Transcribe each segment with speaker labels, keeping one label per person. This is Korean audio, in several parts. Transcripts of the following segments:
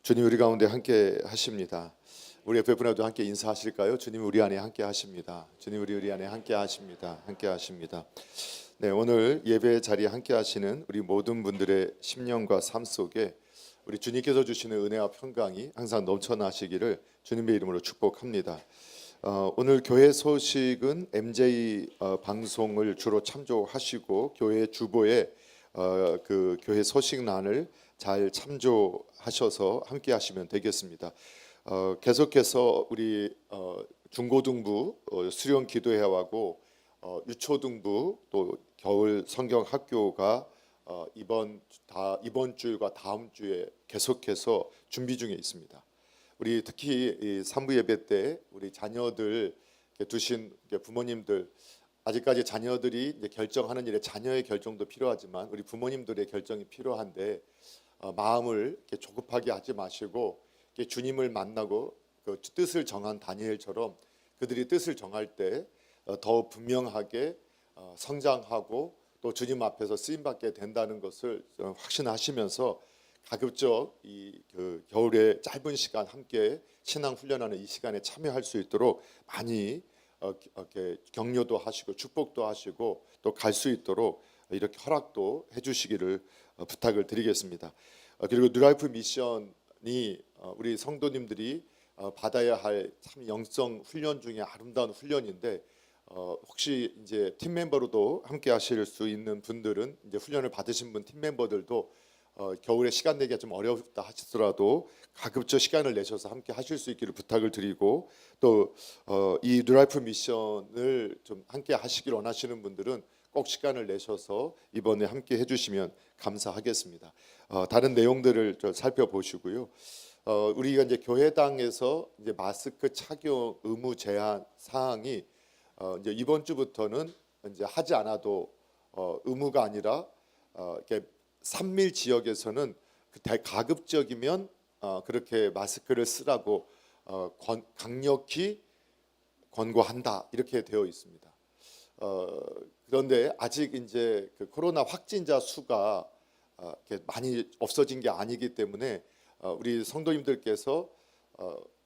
Speaker 1: 주님 우리 가운데 함께 하십니다. 우리 옆에 분하고도 함께 인사하실까요? 주님 우리 안에 함께 하십니다. 주님 우리 안에 함께 하십니다. 함께 하십니다. 네, 오늘 예배 자리에 함께 하시는 우리 모든 분들의 심령과 삶 속에 우리 주님께서 주시는 은혜와 평강이 항상 넘쳐나시기를 주님의 이름으로 축복합니다. 오늘 교회 소식은 MJ 방송을 주로 참조하시고 교회 주보에 그 교회 소식란을 잘 참조하셔서 함께 하시면 되겠습니다. 계속해서 우리 중고등부 수련 기도회하고 유초등부 또 겨울 성경 학교가 이번 주일과 다음 주에 계속해서 준비 중에 있습니다. 우리 특히 이 산부 예배 때 우리 자녀들 두신 부모님들, 아직까지 자녀들이 이제 결정하는 일에 자녀의 결정도 필요하지만 우리 부모님들의 결정이 필요한데 마음을 이렇게 조급하게 하지 마시고 주님을 만나고 그 뜻을 정한 다니엘처럼 그들이 뜻을 정할 때 더 분명하게 성장하고 또 주님 앞에서 쓰임 받게 된다는 것을 확신하시면서 가급적 그 겨울의 짧은 시간 함께 신앙 훈련하는 이 시간에 참여할 수 있도록 많이 이렇게 격려도 하시고 축복도 하시고 또 갈 수 있도록 이렇게 허락도 해주시기를 부탁을 드리겠습니다. 그리고 뉴라이프 미션이 우리 성도님들이 받아야 할 참 영성 훈련 중에 아름다운 훈련인데 혹시 이제 팀 멤버로도 함께 하실 수 있는 분들은 이제 훈련을 받으신 분 팀 멤버들도 겨울에 시간 내기가 좀 어렵다 하시더라도 가급적 시간을 내셔서 함께 하실 수 있기를 부탁을 드리고 또 이 뉴라이프 미션을 좀 함께 하시길 원하시는 분들은 꼭 시간을 내셔서 이번에 함께 해주시면 감사하겠습니다. 다른 내용들을 좀 살펴보시고요. 우리가 이제 교회당에서 이제 마스크 착용 의무 제한 사항이 이제 이번 주부터는 이제 하지 않아도 의무가 아니라 이렇게 산밀 지역에서는 가급적이면 그렇게 마스크를 쓰라고 강력히 권고한다 이렇게 되어 있습니다. 그런데 아직 이제 그 코로나 확진자 수가 이렇게 많이 없어진 게 아니기 때문에 우리 성도님들께서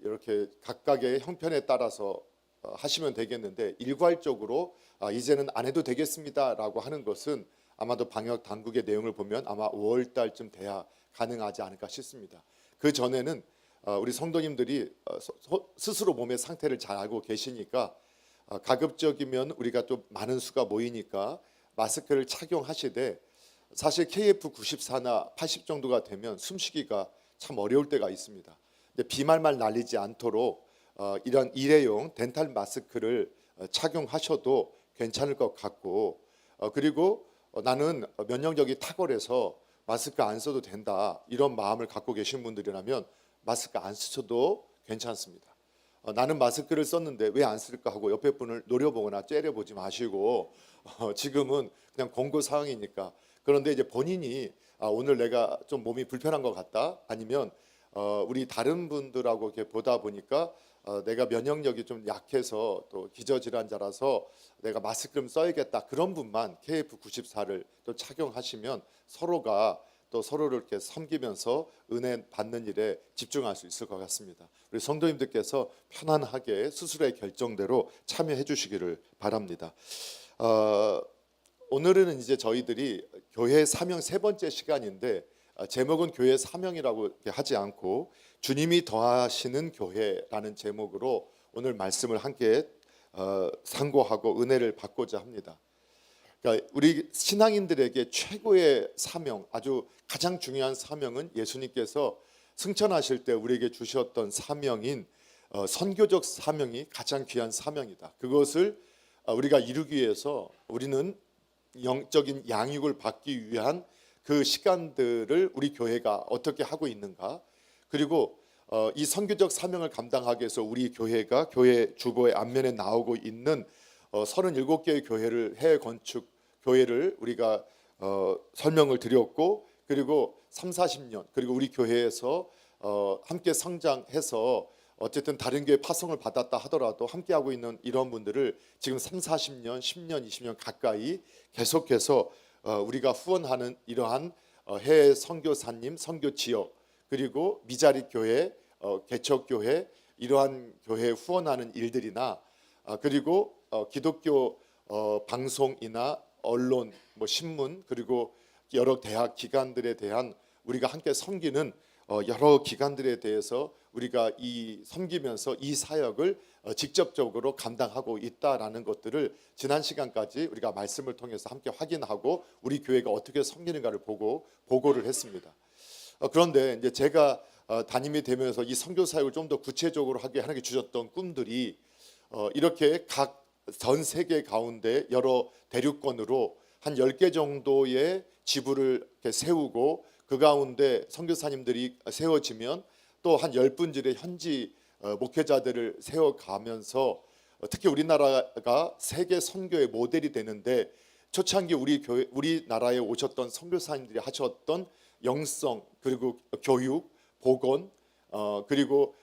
Speaker 1: 이렇게 각각의 형편에 따라서 하시면 되겠는데 일괄적으로 이제는 안 해도 되겠습니다라고 하는 것은 아마도 방역 당국의 내용을 보면 아마 5월 달쯤 돼야 가능하지 않을까 싶습니다. 그 전에는 우리 성도님들이 스스로 몸의 상태를 잘 알고 계시니까 가급적이면 우리가 좀 많은 수가 모이니까 마스크를 착용하시되 사실 KF94나 80 정도가 되면 숨쉬기가 참 어려울 때가 있습니다. 근데 비말말 날리지 않도록 이런 일회용 덴탈 마스크를 착용하셔도 괜찮을 것 같고 그리고 나는 면역력이 탁월해서 마스크 안 써도 된다 이런 마음을 갖고 계신 분들이라면 마스크 안 쓰셔도 괜찮습니다. 나는 마스크를 썼는데 왜 안 쓸까 하고 옆에 분을 노려보거나 째려보지 마시고 지금은 그냥 공고 사항이니까. 그런데 이제 본인이 오늘 내가 좀 몸이 불편한 것 같다 아니면 우리 다른 분들하고 이렇게 보다 보니까 내가 면역력이 좀 약해서 또 기저질환자라서 내가 마스크 좀 써야겠다 그런 분만 KF94를 또 착용하시면 서로가 또 서로를 이렇게 섬기면서 은혜 받는 일에 집중할 수 있을 것 같습니다. 우리 성도님들께서 편안하게 스스로의 결정대로 참여해 주시기를 바랍니다. 오늘은 이제 저희들이 교회 사명 세 번째 시간인데 제목은 교회 사명이라고 하지 않고 주님이 더하시는 교회라는 제목으로 오늘 말씀을 함께 상고하고 은혜를 받고자 합니다. 그러니까 우리 신앙인들에게 최고의 사명, 아주 가장 중요한 사명은 예수님께서 승천하실 때 우리에게 주셨던 사명인 선교적 사명이 가장 귀한 사명이다. 그것을 우리가 이루기 위해서 우리는 영적인 양육을 받기 위한 그 시간들을 우리 교회가 어떻게 하고 있는가, 그리고 이 선교적 사명을 감당하기 위해서 우리 교회가 교회 주보의 앞면에 나오고 있는 37개의 교회를 해외 건축 교회를 우리가 설명을 드렸고, 그리고 30-40년 그리고 우리 교회에서 함께 성장해서 어쨌든 다른 교회 파송을 받았다 하더라도 함께하고 있는 이런 분들을 지금 30-40년, 10년, 20년 가까이 계속해서 우리가 후원하는 이러한 해외 선교사님, 선교 지역, 그리고 미자립 교회, 개척 교회, 이러한 교회에 후원하는 일들이나 그리고 기독교 방송이나 언론, 뭐 신문, 그리고 여러 대학 기관들에 대한 우리가 함께 섬기는 여러 기관들에 대해서 우리가 섬기면서 이 사역을 직접적으로 감당하고 있다라는 것들을 지난 시간까지 우리가 말씀을 통해서 함께 확인하고 우리 교회가 어떻게 섬기는가를 보고 보고를 했습니다. 그런데 이제 제가 담임이 되면서 이 선교 사역을 좀 더 구체적으로 하게 하나님께 주셨던 꿈들이 이렇게 각 전 세계 가운데 여러 대륙권으로 한 10개 정도의 지부를 이렇게 세우고 그 가운데 선교사님들이 세워지면 또 한 10분들의 현지 목회자들을 세워가면서 특히 우리나라가 세계 선교의 모델이 되는데 초창기 우리나라에 오셨던 선교사님들이 하셨던 영성 그리고 교육, 복원 그리고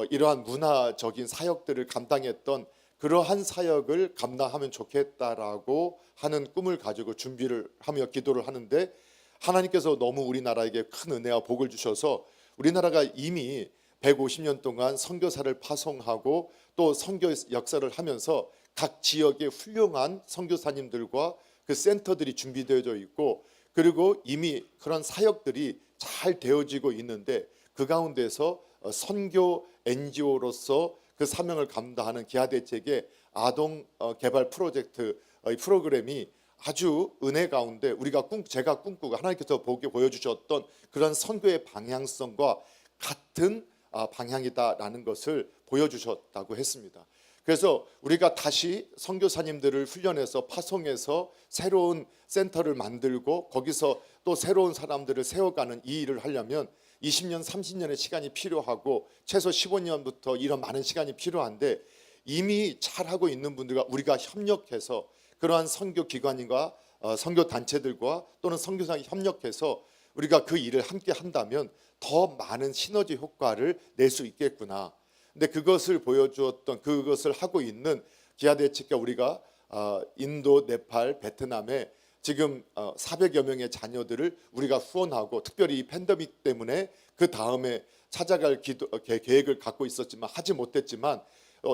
Speaker 1: 이러한 문화적인 사역들을 감당했던 그러한 사역을 감당하면 좋겠다라고 하는 꿈을 가지고 준비를 하며 기도를 하는데 하나님께서 너무 우리나라에게 큰 은혜와 복을 주셔서 우리나라가 이미 150년 동안 선교사를 파송하고 또 선교 역사를 하면서 각 지역의 훌륭한 선교사님들과 그 센터들이 준비되어져 있고 그리고 이미 그런 사역들이 잘 되어지고 있는데 그 가운데서 선교 NGO로서 그 사명을 감당하는 기아대책의 아동 개발 프로젝트 프로그램이 아주 은혜 가운데 제가 꿈꾸고 하나님께서 보여주셨던 그런 선교의 방향성과 같은 방향이다라는 것을 보여주셨다고 했습니다. 그래서 우리가 다시 선교사님들을 훈련해서 파송해서 새로운 센터를 만들고 거기서 또 새로운 사람들을 세워가는 이 일을 하려면 20년, 30년의 시간이 필요하고 최소 15년부터 이런 많은 시간이 필요한데 이미 잘하고 있는 분들과 우리가 협력해서 그러한 선교기관과 선교단체들과 또는 선교사에 협력해서 우리가 그 일을 함께 한다면 더 많은 시너지 효과를 낼 수 있겠구나. 근데 그것을 보여주었던 그것을 하고 있는 기아대책과 우리가 인도, 네팔, 베트남에 지금 400여 명의 자녀들을 우리가 후원하고 특별히 이 팬데믹 때문에 그 다음에 찾아갈 계획을 갖고 있었지만 하지 못했지만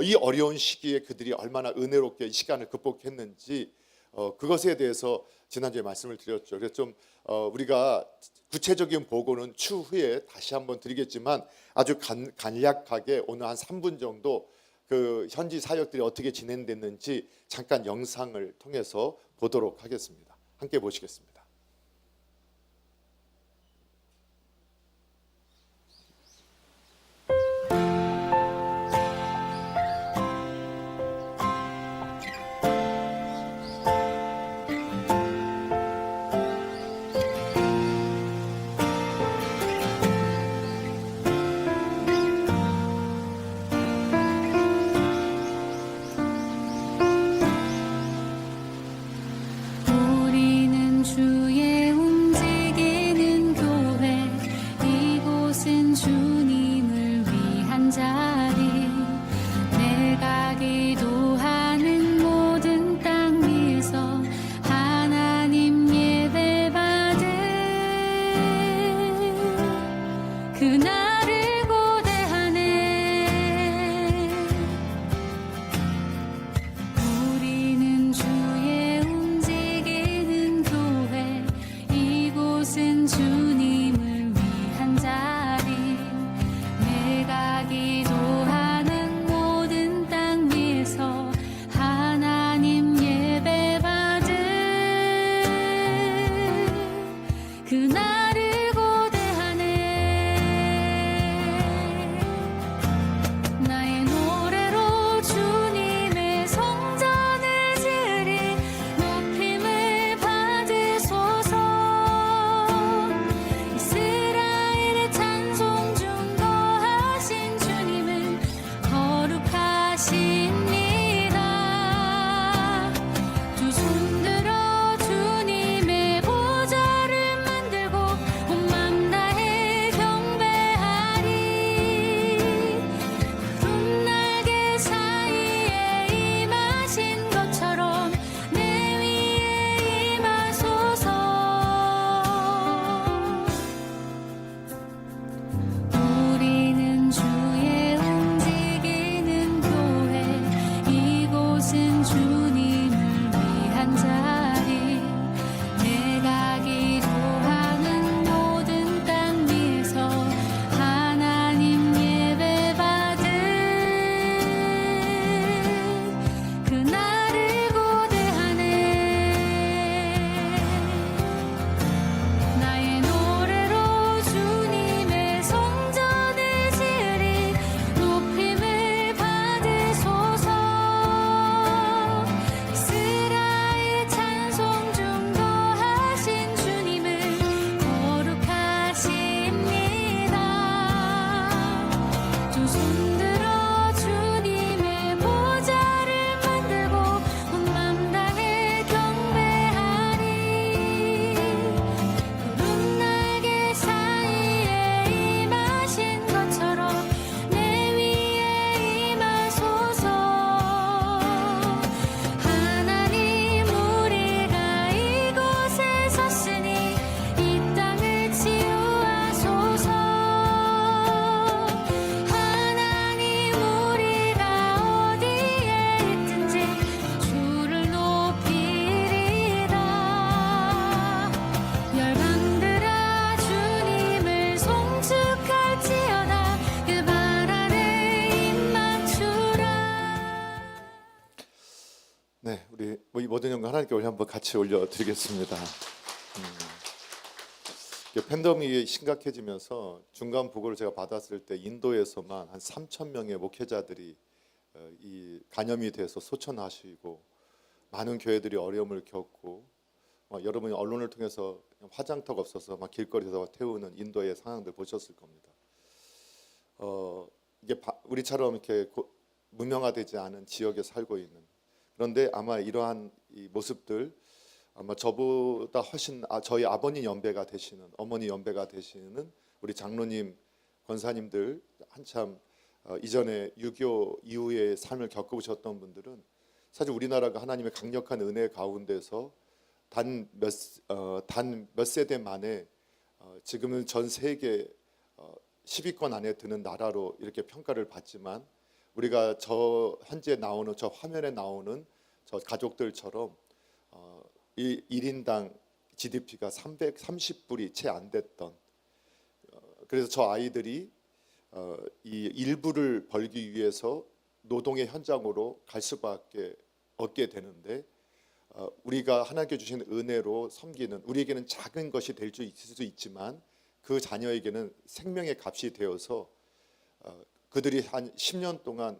Speaker 1: 이 어려운 시기에 그들이 얼마나 은혜롭게 이 시간을 극복했는지 그것에 대해서 지난주에 말씀을 드렸죠. 그래서 좀 우리가 구체적인 보고는 추후에 다시 한번 드리겠지만 아주 간략하게 오늘 한 3분 정도 그 현지 사역들이 어떻게 진행됐는지 잠깐 영상을 통해서 보도록 하겠습니다. 함께 보시겠습니다. 모든 영광 하나님께 우리 한번 같이 올려드리겠습니다. 팬데믹이 심각해지면서 중간 보고를 제가 받았을 때 인도에서만 한 3천 명의 목회자들이 이 간염이 돼서 소천하시고 많은 교회들이 어려움을 겪고 여러분이 언론을 통해서 화장터가 없어서 막 길거리에서 태우는 인도의 상황들 보셨을 겁니다. 이게 우리처럼 이렇게 문명화되지 않은 지역에 살고 있는, 그런데 아마 이러한 이 모습들 아마 저보다 훨씬 저희 아버님 연배가 되시는, 어머니 연배가 되시는 우리 장로님, 권사님들 한참 이전에 유교 이후의 삶을 겪어보셨던 분들은 사실 우리나라가 하나님의 강력한 은혜 가운데서 단 몇 세대 만에 지금은 전 세계 10위권 안에 드는 나라로 이렇게 평가를 받지만, 우리가 저 현재 나오는 저 화면에 나오는 저 가족들처럼 이 1인당 GDP가 330불이 채 안 됐던, 그래서 저 아이들이 이 일부를 벌기 위해서 노동의 현장으로 갈 수밖에 없게 되는데, 우리가 하나님께 주신 은혜로 섬기는, 우리에게는 작은 것이 될 수 있지만 그 자녀에게는 생명의 값이 되어서 그들이 한 10년 동안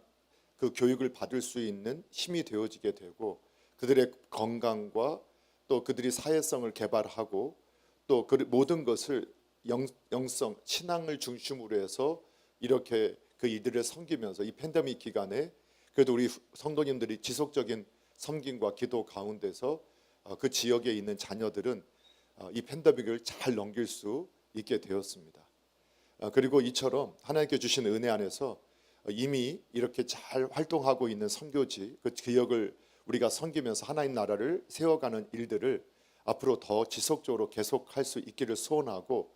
Speaker 1: 그 교육을 받을 수 있는 힘이 되어지게 되고, 그들의 건강과 또 그들이 사회성을 개발하고 또 그 모든 것을 영성, 신앙을 중심으로 해서 이렇게 그 이들을 섬기면서 이 팬데믹 기간에 그래도 우리 성도님들이 지속적인 섬김과 기도 가운데서 그 지역에 있는 자녀들은 이 팬데믹을 잘 넘길 수 있게 되었습니다. 그리고 이처럼 하나님께 주신 은혜 안에서 이미 이렇게 잘 활동하고 있는 선교지, 그 지역을 우리가 섬기면서 하나님 나라를 세워가는 일들을 앞으로 더 지속적으로 계속할 수 있기를 소원하고,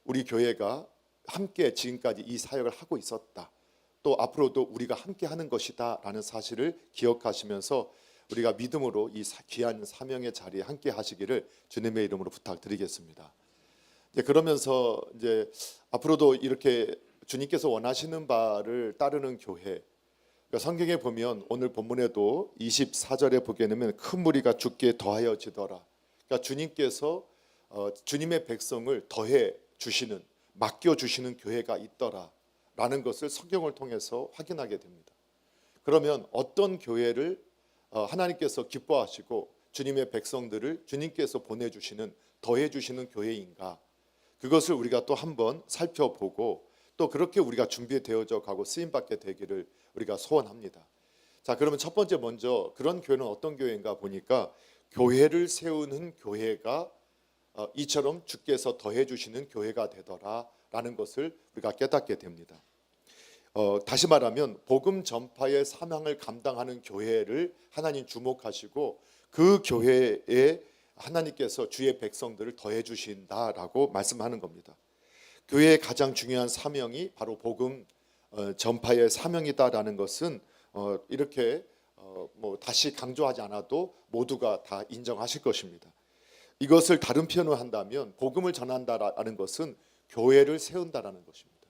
Speaker 1: 우리 교회가 함께 지금까지 이 사역을 하고 있었다, 또 앞으로도 우리가 함께 하는 것이다 라는 사실을 기억하시면서 우리가 믿음으로 이 귀한 사명의 자리에 함께 하시기를 주님의 이름으로 부탁드리겠습니다. 그러면서 이제 앞으로도 이렇게 주님께서 원하시는 바를 따르는 교회, 그러니까 성경에 보면 오늘 본문에도 24절에 보게 되면 큰 무리가 죽게 더하여지더라. 그러니까 주님께서 주님의 백성을 더해 주시는, 맡겨 주시는 교회가 있더라라는 것을 성경을 통해서 확인하게 됩니다. 그러면 어떤 교회를 하나님께서 기뻐하시고 주님의 백성들을 주님께서 보내주시는, 더해주시는 교회인가, 그것을 우리가 또 한번 살펴보고 또 그렇게 우리가 준비되어져 가고 쓰임받게 되기를 우리가 소원합니다. 자, 그러면 첫 번째 먼저 그런 교회는 어떤 교회인가 보니까, 교회를 세우는 교회가 이처럼 주께서 더해주시는 교회가 되더라라는 것을 우리가 깨닫게 됩니다. 다시 말하면 복음 전파의 사명을 감당하는 교회를 하나님 주목하시고 그 교회에 하나님께서 주의 백성들을 더해 주신다라고 말씀하는 겁니다. 교회의 가장 중요한 사명이 바로 복음 전파의 사명이다라는 것은 이렇게 뭐 다시 강조하지 않아도 모두가 다 인정하실 것입니다. 이것을 다른 표현으로 한다면 복음을 전한다라는 것은 교회를 세운다라는 것입니다.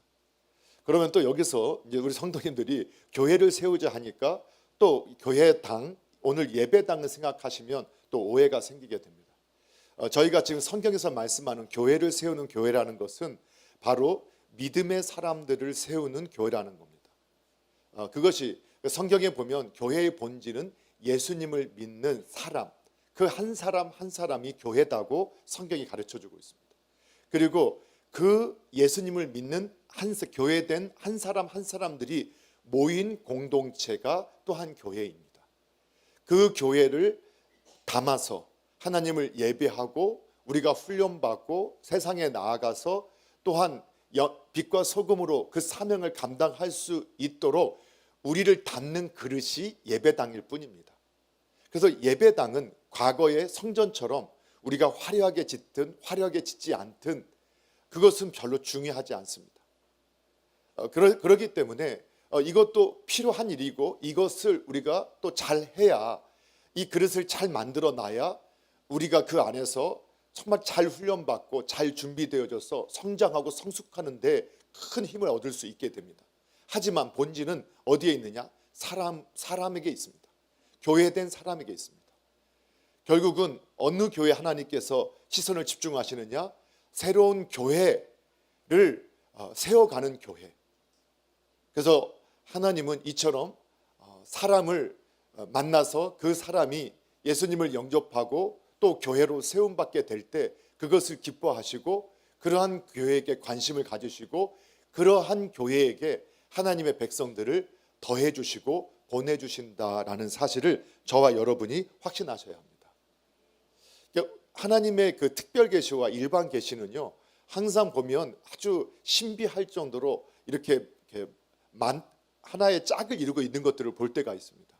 Speaker 1: 그러면 또 여기서 이제 우리 성도님들이 교회를 세우자 하니까 또 교회당, 오늘 예배당을 생각하시면 또 오해가 생기게 됩니다. 저희가 지금 성경에서 말씀하는 교회를 세우는 교회라는 것은 바로 믿음의 사람들을 세우는 교회라는 겁니다. 그것이 성경에 보면 교회의 본질은 예수님을 믿는 사람, 그 한 사람 한 사람이 교회다고 성경이 가르쳐주고 있습니다. 그리고 그 예수님을 믿는 교회된 한 사람 한 사람들이 모인 공동체가 또한 교회입니다. 그 교회를 담아서 하나님을 예배하고 우리가 훈련받고 세상에 나아가서 또한 빛과 소금으로 그 사명을 감당할 수 있도록 우리를 담는 그릇이 예배당일 뿐입니다. 그래서 예배당은 과거의 성전처럼 우리가 화려하게 짓든 화려하게 짓지 않든 그것은 별로 중요하지 않습니다. 그렇기 때문에 이것도 필요한 일이고, 이것을 우리가 또 잘해야, 이 그릇을 잘 만들어 놔야 우리가 그 안에서 정말 잘 훈련받고 잘 준비되어져서 성장하고 성숙하는데 큰 힘을 얻을 수 있게 됩니다. 하지만 본질은 어디에 있느냐? 사람에게 있습니다. 교회된 사람에게 있습니다. 결국은 어느 교회 하나님께서 시선을 집중하시느냐? 새로운 교회를 세워가는 교회. 그래서 하나님은 이처럼 사람을 만나서 그 사람이 예수님을 영접하고 또 교회로 세움받게 될 때 그것을 기뻐하시고 그러한 교회에게 관심을 가지시고 그러한 교회에게 하나님의 백성들을 더해 주시고 보내 주신다라는 사실을 저와 여러분이 확신하셔야 합니다. 하나님의 그 특별 계시와 일반 계시는요, 항상 보면 아주 신비할 정도로 이렇게 하나의 짝을 이루고 있는 것들을 볼 때가 있습니다.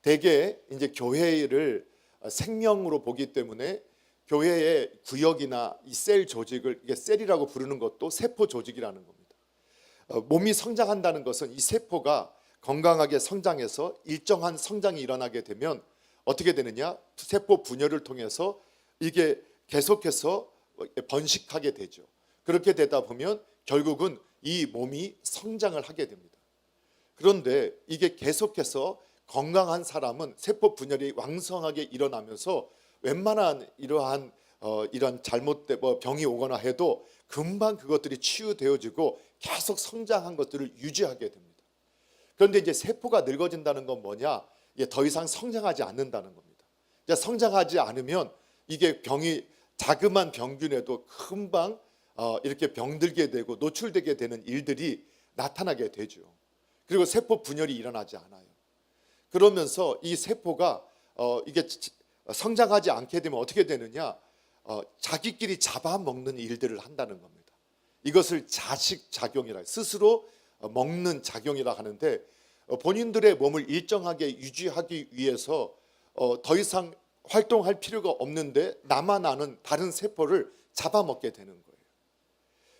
Speaker 1: 대개 이제 교회를 생명으로 보기 때문에 교회의 구역이나 이 셀 조직을 이게 셀이라고 부르는 것도 세포 조직이라는 겁니다. 몸이 성장한다는 것은 이 세포가 건강하게 성장해서 일정한 성장이 일어나게 되면 어떻게 되느냐? 세포 분열을 통해서 이게 계속해서 번식하게 되죠. 그렇게 되다 보면 결국은 이 몸이 성장을 하게 됩니다. 그런데 이게 계속해서 건강한 사람은 세포 분열이 왕성하게 일어나면서 웬만한 이러한 이런 잘못된 병이 오거나 해도 금방 그것들이 치유되어지고 계속 성장한 것들을 유지하게 됩니다. 그런데 이제 세포가 늙어진다는 건 뭐냐? 더 이상 성장하지 않는다는 겁니다. 성장하지 않으면 이게 병이 자그만 병균에도 금방 이렇게 병들게 되고 노출되게 되는 일들이 나타나게 되죠. 그리고 세포 분열이 일어나지 않아요. 그러면서 이 세포가 이게 성장하지 않게 되면 어떻게 되느냐? 자기끼리 잡아먹는 일들을 한다는 겁니다. 이것을 자식작용이라, 스스로 먹는 작용이라 하는데 본인들의 몸을 일정하게 유지하기 위해서 더 이상 활동할 필요가 없는데 나만 아는 다른 세포를 잡아먹게 되는 거예요.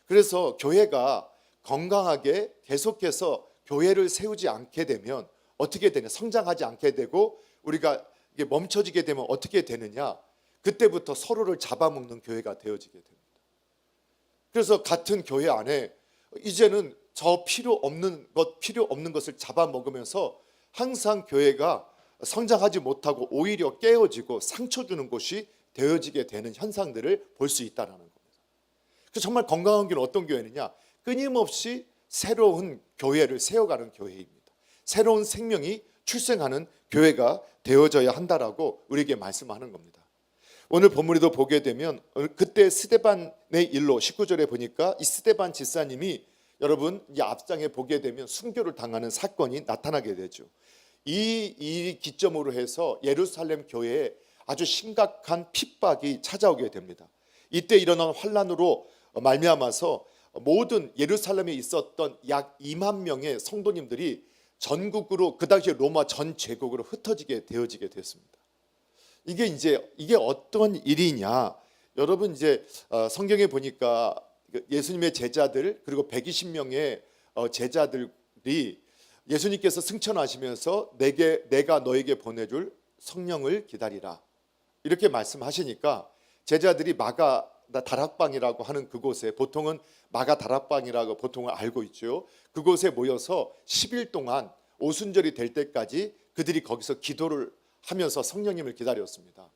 Speaker 1: 그래서 교회가 건강하게 계속해서 교회를 세우지 않게 되면 어떻게 되냐? 성장하지 않게 되고 우리가 이게 멈춰지게 되면 어떻게 되느냐? 그때부터 서로를 잡아먹는 교회가 되어지게 됩니다. 그래서 같은 교회 안에 이제는 필요 없는 것을 잡아먹으면서 항상 교회가 성장하지 못하고 오히려 깨어지고 상처 주는 곳이 되어지게 되는 현상들을 볼 수 있다는 겁니다. 그래서 정말 건강한 교회는 어떤 교회느냐? 끊임없이 새로운 교회를 세워가는 교회입니다. 새로운 생명이 출생하는 교회가 되어져야 한다라고 우리에게 말씀하는 겁니다. 오늘 본문에도 보게 되면 그때 스데반의 일로 19절에 보니까 이 스데반 집사님이 여러분 이 앞장에 보게 되면 순교를 당하는 사건이 나타나게 되죠. 이 기점으로 해서 예루살렘 교회에 아주 심각한 핍박이 찾아오게 됩니다. 이때 일어난 환란으로 말미암아서 모든 예루살렘에 있었던 약 2만 명의 성도님들이 전국으로 그 당시에 로마 전 제국으로 흩어지게 되어지게 됐습니다. 이게 어떤 일이냐? 여러분 이제 성경에 보니까 예수님의 제자들 그리고 120명의 제자들이 예수님께서 승천하시면서 내가 너에게 보내줄 성령을 기다리라 이렇게 말씀하시니까 제자들이 마가 다락방이라고 하는 그곳에 보통은 마가 다락방이라고 보통은 알고 있죠. 그곳에 모여서 10일 동안 오순절이 될 때까지 그들이 거기서 기도를 하면서 성령님을 기다렸습니다.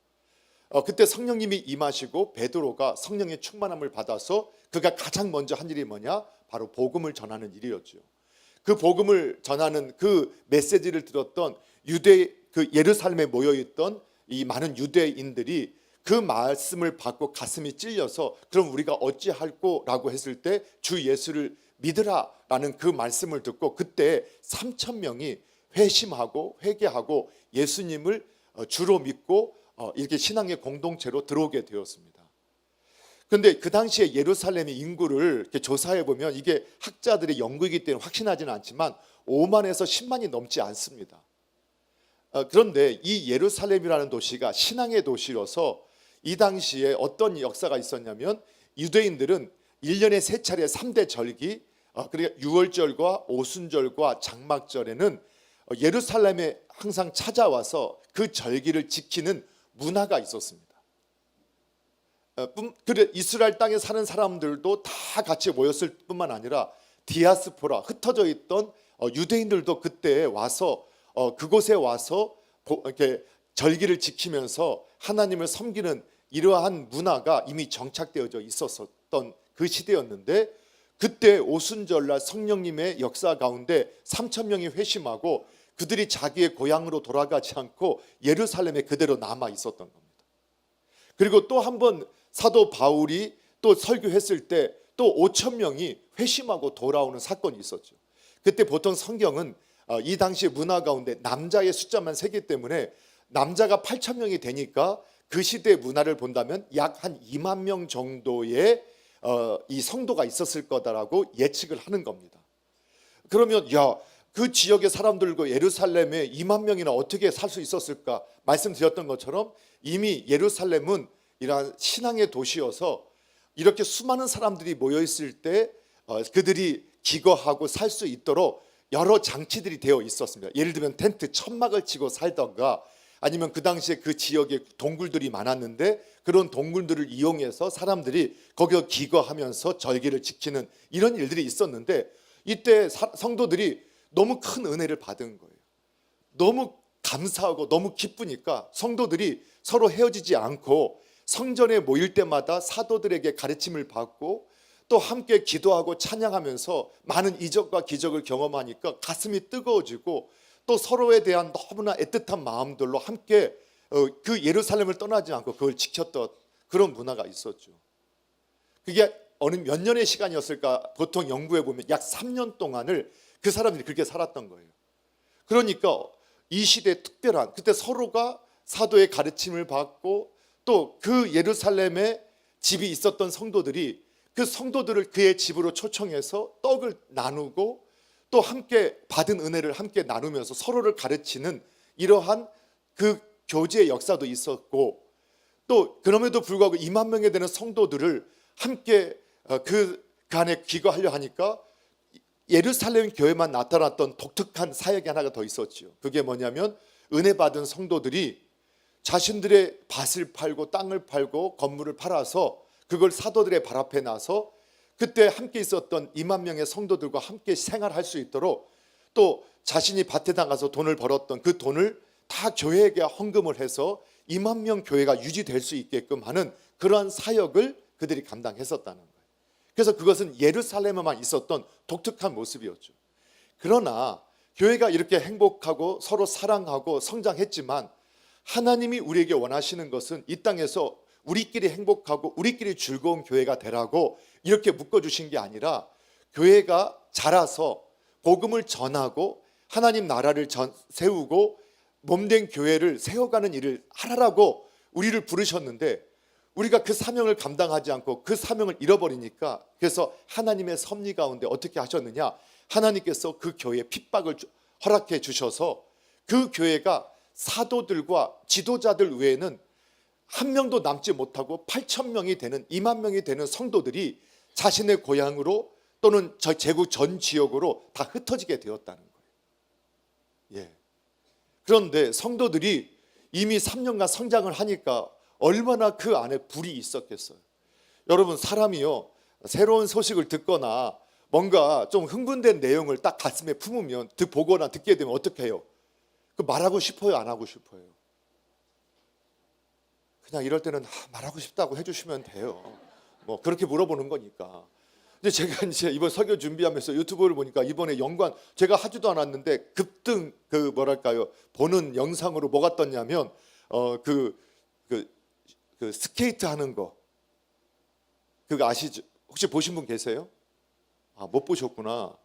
Speaker 1: 그때 성령님이 임하시고 베드로가 성령의 충만함을 받아서 그가 가장 먼저 한 일이 뭐냐? 바로 복음을 전하는 일이었죠. 그 복음을 전하는 그 메시지를 들었던 그 예루살렘에 모여 있던 이 많은 유대인들이 그 말씀을 받고 가슴이 찔려서 그럼 우리가 어찌할꼬라고 했을 때 주 예수를 믿으라라는 그 말씀을 듣고 그때 3,000명이 회심하고 회개하고 예수님을 주로 믿고 이렇게 신앙의 공동체로 들어오게 되었습니다. 그런데 그 당시에 예루살렘의 인구를 이렇게 조사해 보면 이게 학자들의 연구이기 때문에 확신하지는 않지만 5만에서 10만이 넘지 않습니다. 그런데 이 예루살렘이라는 도시가 신앙의 도시로서 이 당시에 어떤 역사가 있었냐면 유대인들은 1년에 3차례 3대 절기 그러니까 유월절과 오순절과 장막절에는 예루살렘에 항상 찾아와서 그 절기를 지키는 문화가 있었습니다. 이스라엘 땅에 사는 사람들도 다 같이 모였을 뿐만 아니라 디아스포라 흩어져 있던 유대인들도 그때 와서 그곳에 와서 이렇게 절기를 지키면서 하나님을 섬기는 이러한 문화가 이미 정착되어져 있었던 그 시대였는데, 그때 오순절날 성령님의 역사 가운데 3천 명이 회심하고 그들이 자기의 고향으로 돌아가지 않고 예루살렘에 그대로 남아 있었던 겁니다. 그리고 또 한 번 사도 바울이 또 설교했을 때 또 5천 명이 회심하고 돌아오는 사건이 있었죠. 그때 보통 성경은 이 당시 문화 가운데 남자의 숫자만 세기 때문에 남자가 8천 명이 되니까 그 시대의 문화를 본다면 약 한 2만 명 정도의 이 성도가 있었을 거다라고 예측을 하는 겁니다. 그러면 그 지역의 사람들과 예루살렘에 2만 명이나 어떻게 살 수 있었을까? 말씀드렸던 것처럼 이미 예루살렘은 이러한 신앙의 도시여서 이렇게 수많은 사람들이 모여 있을 때 그들이 기거하고 살 수 있도록 여러 장치들이 되어 있었습니다. 예를 들면 텐트 천막을 치고 살던가, 아니면 그 당시에 그 지역에 동굴들이 많았는데 그런 동굴들을 이용해서 사람들이 거기서 기거하면서 절기를 지키는 이런 일들이 있었는데, 이때 성도들이 너무 큰 은혜를 받은 거예요. 너무 감사하고 너무 기쁘니까 성도들이 서로 헤어지지 않고 성전에 모일 때마다 사도들에게 가르침을 받고 또 함께 기도하고 찬양하면서 많은 이적과 기적을 경험하니까 가슴이 뜨거워지고 또 서로에 대한 너무나 애틋한 마음들로 함께 그 예루살렘을 떠나지 않고 그걸 지켰던 그런 문화가 있었죠. 그게 어느 몇 년의 시간이었을까? 보통 연구해 보면 약 3년 동안을 그 사람들이 그렇게 살았던 거예요. 그러니까 이 시대에 특별한, 그때 서로가 사도의 가르침을 받고 또 그 예루살렘에 집이 있었던 성도들이 그 성도들을 그의 집으로 초청해서 떡을 나누고 또 함께 받은 은혜를 함께 나누면서 서로를 가르치는 이러한 그 교제의 역사도 있었고, 또 그럼에도 불구하고 2만 명에 되는 성도들을 함께 그 안에 기거하려 하니까 예루살렘 교회만 나타났던 독특한 사역이 하나가 더 있었죠. 그게 뭐냐면 은혜 받은 성도들이 자신들의 밭을 팔고 땅을 팔고 건물을 팔아서 그걸 사도들의 발 앞에 놔서 그때 함께 있었던 2만 명의 성도들과 함께 생활할 수 있도록, 또 자신이 밭에 나가서 돈을 벌었던 그 돈을 다 교회에게 헌금을 해서 2만 명 교회가 유지될 수 있게끔 하는 그러한 사역을 그들이 감당했었다는 거예요. 그래서 그것은 예루살렘에만 있었던 독특한 모습이었죠. 그러나 교회가 이렇게 행복하고 서로 사랑하고 성장했지만 하나님이 우리에게 원하시는 것은 이 땅에서 우리끼리 행복하고 우리끼리 즐거운 교회가 되라고 이렇게 묶어주신 게 아니라, 교회가 자라서 복음을 전하고 하나님 나라를 세우고 몸된 교회를 세워가는 일을 하라고 우리를 부르셨는데, 우리가 그 사명을 감당하지 않고 그 사명을 잃어버리니까, 그래서 하나님의 섭리 가운데 어떻게 하셨느냐, 하나님께서 그 교회에 핍박을 허락해 주셔서 그 교회가 사도들과 지도자들 외에는 한 명도 남지 못하고 8천 명이 되는 2만 명이 되는 성도들이 자신의 고향으로 또는 제국 전 지역으로 다 흩어지게 되었다는 거예요. 그런데 성도들이 이미 3년간 성장을 하니까 얼마나 그 안에 불이 있었겠어요. 여러분, 사람이요, 새로운 소식을 듣거나 뭔가 좀 흥분된 내용을 딱 가슴에 품으면 보거나 듣게 되면 어떻게 해요? 그 말하고 싶어요, 안 하고 싶어요? 그냥 이럴 때는 말하고 싶다고 해주시면 돼요. 뭐 그렇게 물어보는 거니까. 근데 제가 이제 이번 설교 준비하면서 유튜브를 보니까 이번에 연관, 제가 하지도 않았는데 급등 보는 영상으로 뭐가 떴냐면 그 스케이트 하는 거, 그거 아시죠? 혹시 보신 분 계세요? 못 보셨구나.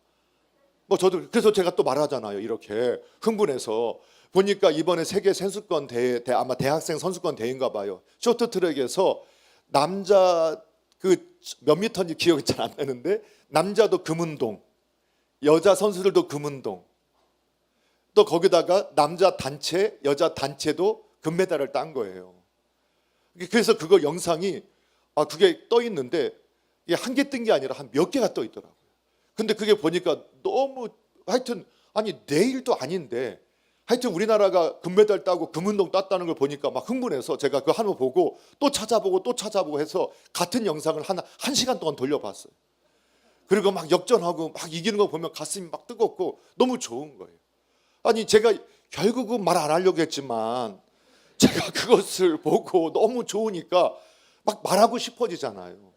Speaker 1: 뭐 저도 그래서 제가 또 말하잖아요. 이렇게 흥분해서 보니까 이번에 세계 선수권 대회, 아마 대학생 선수권 대회인가 봐요. 쇼트트랙에서 남자 그 몇 미터인지 기억이 잘 안 나는데 남자도 금운동, 여자 선수들도 금운동, 또 거기다가 남자 단체, 여자 단체도 금메달을 딴 거예요. 그래서 그거 영상이 그게 떠 있는데 이게 한 개 뜬 게 아니라 한 몇 개가 떠 있더라고요. 근데 그게 보니까 너무 하여튼 내일도 아닌데 하여튼 우리나라가 금메달 따고 금운동 땄다는 걸 보니까 막 흥분해서 제가 그거 한번 보고 또 찾아보고 해서 같은 영상을 한 시간 동안 돌려봤어요. 그리고 막 역전하고 막 이기는 거 보면 가슴이 막 뜨겁고 너무 좋은 거예요. 제가 결국은 말 안 하려고 했지만 제가 그것을 보고 너무 좋으니까 막 말하고 싶어지잖아요.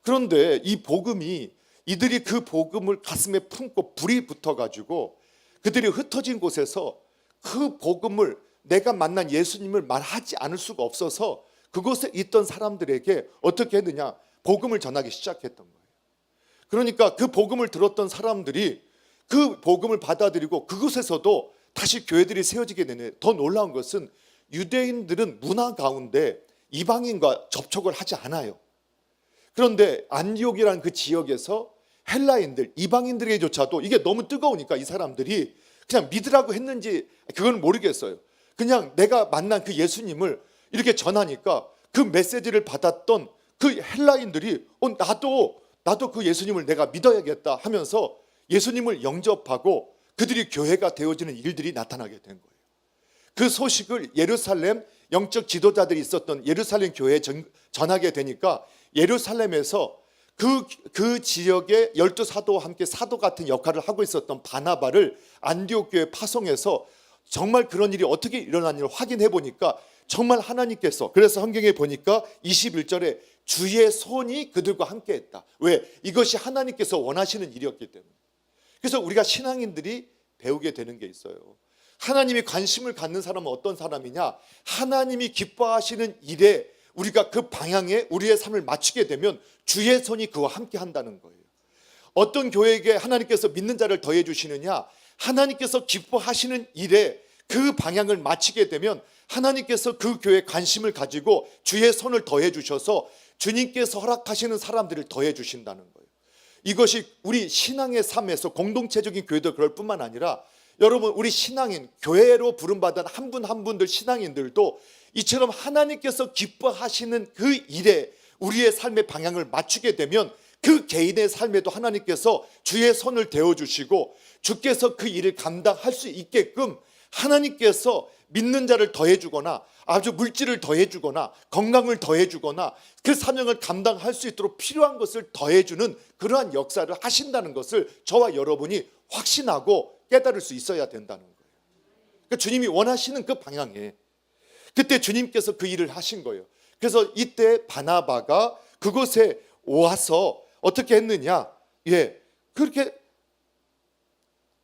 Speaker 1: 그런데 이 복음이, 이들이 그 복음을 가슴에 품고 불이 붙어가지고 그들이 흩어진 곳에서 그 복음을, 내가 만난 예수님을 말하지 않을 수가 없어서 그곳에 있던 사람들에게 어떻게 했느냐, 복음을 전하기 시작했던 거예요. 그러니까 그 복음을 들었던 사람들이 그 복음을 받아들이고 그곳에서도 다시 교회들이 세워지게 되네. 더 놀라운 것은 유대인들은 문화 가운데 이방인과 접촉을 하지 않아요. 그런데 안디옥이라는 그 지역에서 헬라인들, 이방인들에게조차도 이게 너무 뜨거우니까 이 사람들이 그냥 믿으라고 했는지 그건 모르겠어요. 그냥 내가 만난 그 예수님을 이렇게 전하니까 그 메시지를 받았던 그 헬라인들이 나도 그 예수님을 내가 믿어야겠다 하면서 예수님을 영접하고 그들이 교회가 되어지는 일들이 나타나게 된 거예요. 그 소식을 예루살렘 영적 지도자들이 있었던 예루살렘 교회에 전하게 되니까 예루살렘에서 그 지역의 12사도와 함께 사도 같은 역할을 하고 있었던 바나바를 안디옥 교회에 파송해서 정말 그런 일이 어떻게 일어났는지를 확인해 보니까 정말 하나님께서, 그래서 성경에 보니까 21절에 주의 손이 그들과 함께 했다. 왜? 이것이 하나님께서 원하시는 일이었기 때문에. 그래서 우리가 신앙인들이 배우게 되는 게 있어요. 하나님이 관심을 갖는 사람은 어떤 사람이냐? 하나님이 기뻐하시는 일에 우리가 그 방향에 우리의 삶을 맞추게 되면 주의 손이 그와 함께 한다는 거예요. 어떤 교회에게 하나님께서 믿는 자를 더해 주시느냐? 하나님께서 기뻐하시는 일에 그 방향을 맞추게 되면 하나님께서 그 교회에 관심을 가지고 주의 손을 더해 주셔서 주님께서 허락하시는 사람들을 더해 주신다는 거예요. 이것이 우리 신앙의 삶에서 공동체적인 교회도 그럴 뿐만 아니라 여러분, 우리 신앙인, 교회로 부름받은 한 분 한 분들 신앙인들도 이처럼 하나님께서 기뻐하시는 그 일에 우리의 삶의 방향을 맞추게 되면 그 개인의 삶에도 하나님께서 주의 손을 대어주시고 주께서 그 일을 감당할 수 있게끔 하나님께서 믿는 자를 더해주거나 아주 물질을 더해주거나 건강을 더해주거나 그 사명을 감당할 수 있도록 필요한 것을 더해주는 그러한 역사를 하신다는 것을 저와 여러분이 확신하고 깨달을 수 있어야 된다는 거예요. 그러니까 주님이 원하시는 그 방향에 그때 주님께서 그 일을 하신 거예요. 그래서 이때 바나바가 그곳에 와서 어떻게 했느냐? 그렇게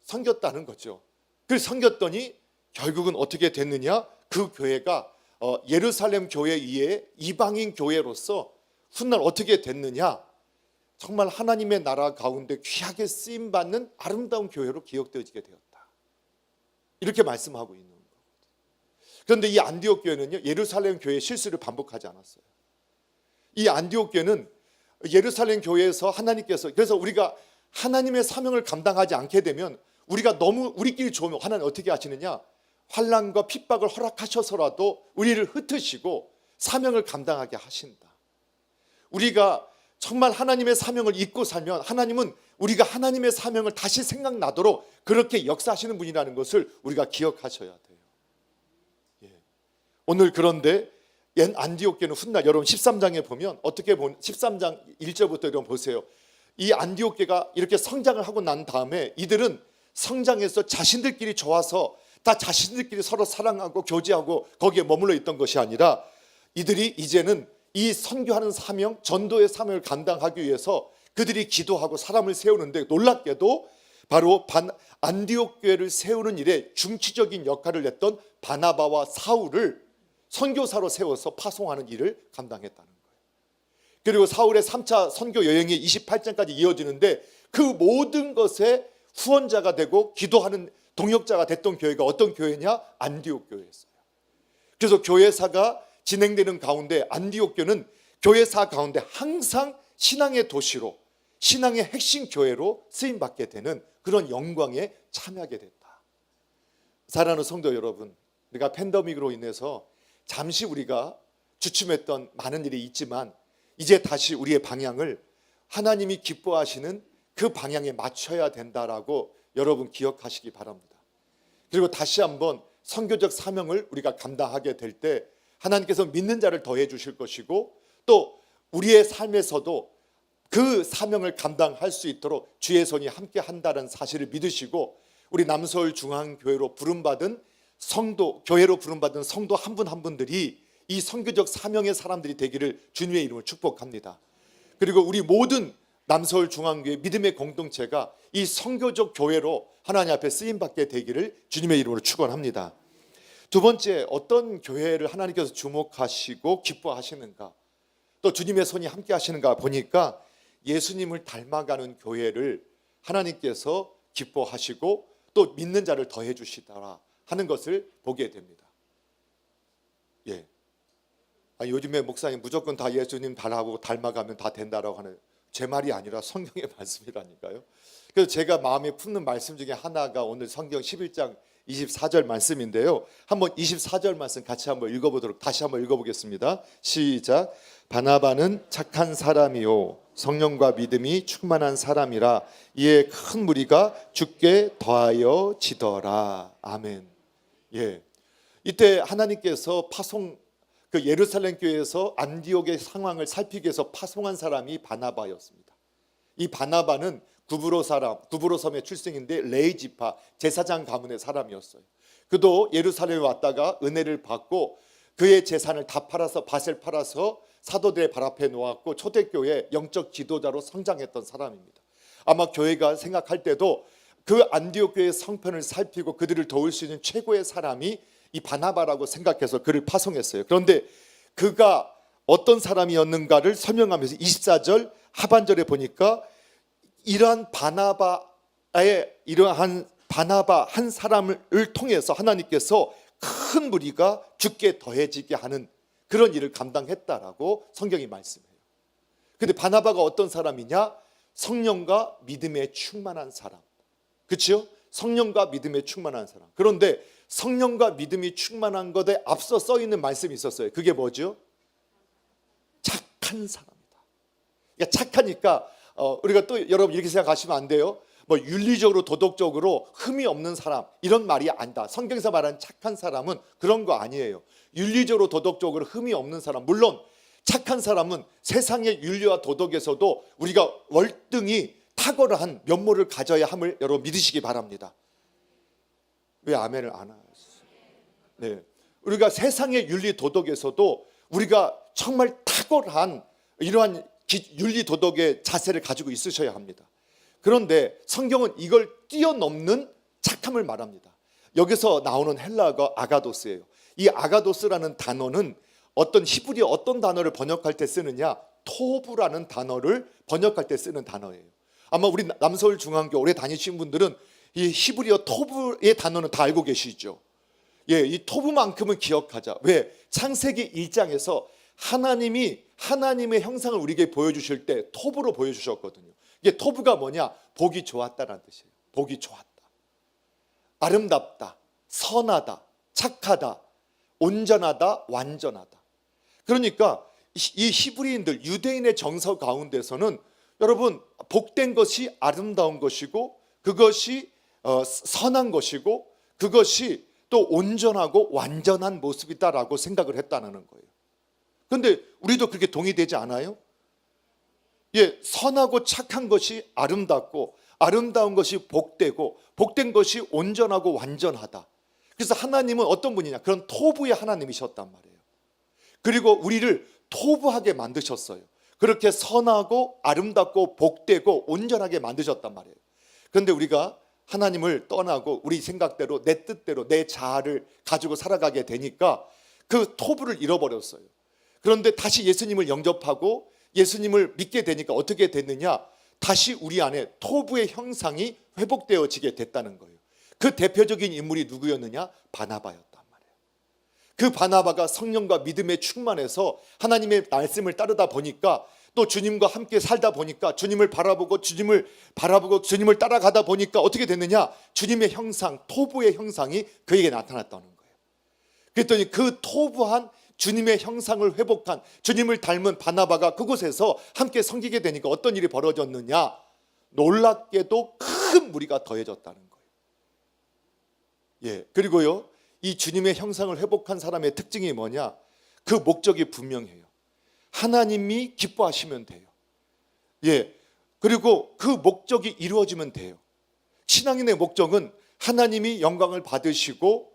Speaker 1: 섬겼다는 거죠. 그 섬겼더니 결국은 어떻게 됐느냐? 그 교회가 예루살렘 교회 이외에 이방인 교회로서 훗날 어떻게 됐느냐? 정말 하나님의 나라 가운데 귀하게 쓰임받는 아름다운 교회로 기억되어지게 되었다. 이렇게 말씀하고 있는 거예요. 그런데 이 안디옥 교회는요, 예루살렘 교회의 실수를 반복하지 않았어요. 이 안디옥 교회는 예루살렘 교회에서 하나님께서, 그래서 우리가 하나님의 사명을 감당하지 않게 되면 우리가 너무 우리끼리 좋으면 하나님 어떻게 하시느냐? 환난과 핍박을 허락하셔서라도 우리를 흩으시고 사명을 감당하게 하신다. 우리가 정말 하나님의 사명을 잊고 살면 하나님은 우리가 하나님의 사명을 다시 생각나도록 그렇게 역사하시는 분이라는 것을 우리가 기억하셔야 돼요. 오늘 그런데 옛 안디옥 교회는 훗날 여러분 13장에 보면 어떻게 보면 13장 1절부터 여러분 보세요. 이 안디옥 교회가 이렇게 성장을 하고 난 다음에 이들은 성장해서 자신들끼리 좋아서 다 자신들끼리 서로 사랑하고 교제하고 거기에 머물러 있던 것이 아니라 이들이 이제는 이 선교하는 사명, 전도의 사명을 감당하기 위해서 그들이 기도하고 사람을 세우는데 놀랍게도 바로 안디옥 교회를 세우는 일에 중추적인 역할을 했던 바나바와 사울을 선교사로 세워서 파송하는 일을 감당했다는 거예요. 그리고 사울의 3차 선교 여행이 28장까지 이어지는데 그 모든 것에 후원자가 되고 기도하는 동역자가 됐던 교회가 어떤 교회냐? 안디옥 교회였어요. 그래서 교회사가 진행되는 가운데 안디옥 교회는 교회사 가운데 항상 신앙의 도시로, 신앙의 핵심 교회로 쓰임받게 되는 그런 영광에 참여하게 됐다. 사랑하는 성도 여러분, 우리가 팬데믹으로 인해서 잠시 우리가 주춤했던 많은 일이 있지만 이제 다시 우리의 방향을 하나님이 기뻐하시는 그 방향에 맞춰야 된다라고 여러분 기억하시기 바랍니다. 그리고 다시 한번 선교적 사명을 우리가 감당하게 될 때 하나님께서 믿는 자를 더해 주실 것이고 또 우리의 삶에서도 그 사명을 감당할 수 있도록 주의 손이 함께 한다는 사실을 믿으시고 우리 남서울 중앙교회로 부름받은 성도, 교회로 부름받은 성도 한 분 한 분들이 이 선교적 사명의 사람들이 되기를 주님의 이름으로 축복합니다. 그리고 우리 모든 남서울중앙교회 믿음의 공동체가 이 선교적 교회로 하나님 앞에 쓰임받게 되기를 주님의 이름으로 축원합니다. 두 번째, 어떤 교회를 하나님께서 주목하시고 기뻐하시는가, 또 주님의 손이 함께 하시는가 보니까 예수님을 닮아가는 교회를 하나님께서 기뻐하시고 또 믿는 자를 더해 주시더라 하는 것을 보게 됩니다. 예. 요즘에 목사님 무조건 다 예수님 닮아가면 다 된다라고 하는, 제 말이 아니라 성경의 말씀이라니까요. 그래서 제가 마음에 품는 말씀 중에 하나가 오늘 성경 11장 24절 말씀인데요. 한번 24절 말씀 같이 한번 읽어보도록, 다시 한번 읽어보겠습니다. 시작. 바나바는 착한 사람이요 성령과 믿음이 충만한 사람이라 이에 큰 무리가 주께 더하여 지더라. 아멘. 예. 이때 하나님께서 그 예루살렘 교회에서 안디옥의 상황을 살피기 위해서 파송한 사람이 바나바였습니다. 이 바나바는 구브로 섬의 출생인데 레이지파 제사장 가문의 사람이었어요. 그도 예루살렘에 왔다가 은혜를 받고 그의 재산을 다 팔아서, 밭을 팔아서 사도들의 발 앞에 놓았고 초대교회 영적 지도자로 성장했던 사람입니다. 아마 교회가 생각할 때도 그 안디옥 교회의 성편을 살피고 그들을 도울 수 있는 최고의 사람이 이 바나바라고 생각해서 그를 파송했어요. 그런데 그가 어떤 사람이었는가를 설명하면서 24절 하반절에 보니까 이러한 바나바 한 사람을 통해서 하나님께서 큰 무리가 주께 더해지게 하는 그런 일을 감당했다라고 성경이 말씀해요. 근데 바나바가 어떤 사람이냐? 성령과 믿음에 충만한 사람. 그렇죠? 성령과 믿음에 충만한 사람. 그런데 성령과 믿음이 충만한 것에 앞서 써 있는 말씀이 있었어요. 그게 뭐죠? 착한 사람이다. 그러니까 착하니까 우리가 또 여러분 이렇게 생각하시면 안 돼요. 뭐 윤리적으로 도덕적으로 흠이 없는 사람 이런 말이 아니다. 성경에서 말하는 착한 사람은 그런 거 아니에요. 윤리적으로 도덕적으로 흠이 없는 사람, 물론 착한 사람은 세상의 윤리와 도덕에서도 우리가 월등히 탁월한 면모를 가져야 함을 여러분 믿으시기 바랍니다. 왜 아멘을 안 하세요? 네, 우리가 세상의 윤리 도덕에서도 우리가 정말 탁월한 이러한 윤리 도덕의 자세를 가지고 있으셔야 합니다. 그런데 성경은 이걸 뛰어넘는 착함을 말합니다. 여기서 나오는 헬라어가 아가도스예요. 이 아가도스라는 단어는 어떤 히브리 어떤 단어를 번역할 때 쓰느냐, 토부라는 단어를 번역할 때 쓰는 단어예요. 아마 우리 남서울중앙교 오래 다니신 분들은 이 히브리어 토부의 단어는 다 알고 계시죠. 예, 이 토부만큼은 기억하자. 왜? 창세기 1장에서 하나님이 하나님의 형상을 우리에게 보여주실 때 토부로 보여주셨거든요. 이게 토부가 뭐냐? 보기 좋았다라는 뜻이에요. 보기 좋았다, 아름답다, 선하다, 착하다, 온전하다, 완전하다. 그러니까 이 히브리인들, 유대인의 정서 가운데서는 여러분 복된 것이 아름다운 것이고 그것이 선한 것이고 그것이 또 온전하고 완전한 모습이다라고 생각을 했다는 거예요. 그런데 우리도 그렇게 동의되지 않아요? 예, 선하고 착한 것이 아름답고 아름다운 것이 복되고 복된 것이 온전하고 완전하다. 그래서 하나님은 어떤 분이냐? 그런 토부의 하나님이셨단 말이에요. 그리고 우리를 토부하게 만드셨어요. 그렇게 선하고 아름답고 복되고 온전하게 만드셨단 말이에요. 그런데 우리가 하나님을 떠나고 우리 생각대로 내 뜻대로 내 자아를 가지고 살아가게 되니까 그 토부를 잃어버렸어요. 그런데 다시 예수님을 영접하고 예수님을 믿게 되니까 어떻게 됐느냐? 다시 우리 안에 토부의 형상이 회복되어지게 됐다는 거예요. 그 대표적인 인물이 누구였느냐? 바나바였단 말이에요. 그 바나바가 성령과 믿음에 충만해서 하나님의 말씀을 따르다 보니까 또 주님과 함께 살다 보니까 주님을 바라보고 주님을 따라가다 보니까 어떻게 됐느냐? 주님의 형상, 토부의 형상이 그에게 나타났다는 거예요. 그랬더니 그 토부한 주님의 형상을 회복한 주님을 닮은 바나바가 그곳에서 함께 섬기게 되니까 어떤 일이 벌어졌느냐? 놀랍게도 큰 무리가 더해졌다는 거예요. 예, 그리고요, 이 주님의 형상을 회복한 사람의 특징이 뭐냐? 그 목적이 분명해요. 하나님이 기뻐하시면 돼요. 예, 그리고 그 목적이 이루어지면 돼요. 신앙인의 목적은 하나님이 영광을 받으시고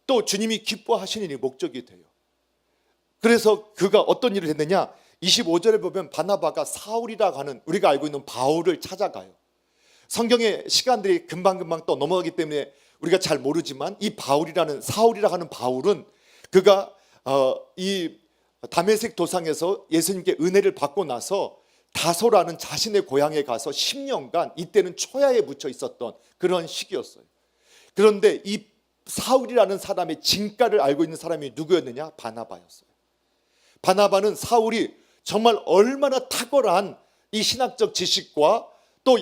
Speaker 1: 또 주님이 기뻐하시는 일이 목적이 돼요. 그래서 그가 어떤 일을 했느냐, 25절에 보면 바나바가 사울이라고 하는, 우리가 알고 있는 바울을 찾아가요. 성경의 시간들이 금방금방 또 넘어가기 때문에 우리가 잘 모르지만, 이 바울이라는, 사울이라고 하는 바울은 그가 이 다메섹 도상에서 예수님께 은혜를 받고 나서 다소라는 자신의 고향에 가서 10년간, 이때는 초야에 묻혀 있었던 그런 시기였어요. 그런데 이 사울이라는 사람의 진가를 알고 있는 사람이 누구였느냐? 바나바였어요. 바나바는 사울이 정말 얼마나 탁월한 이 신학적 지식과 또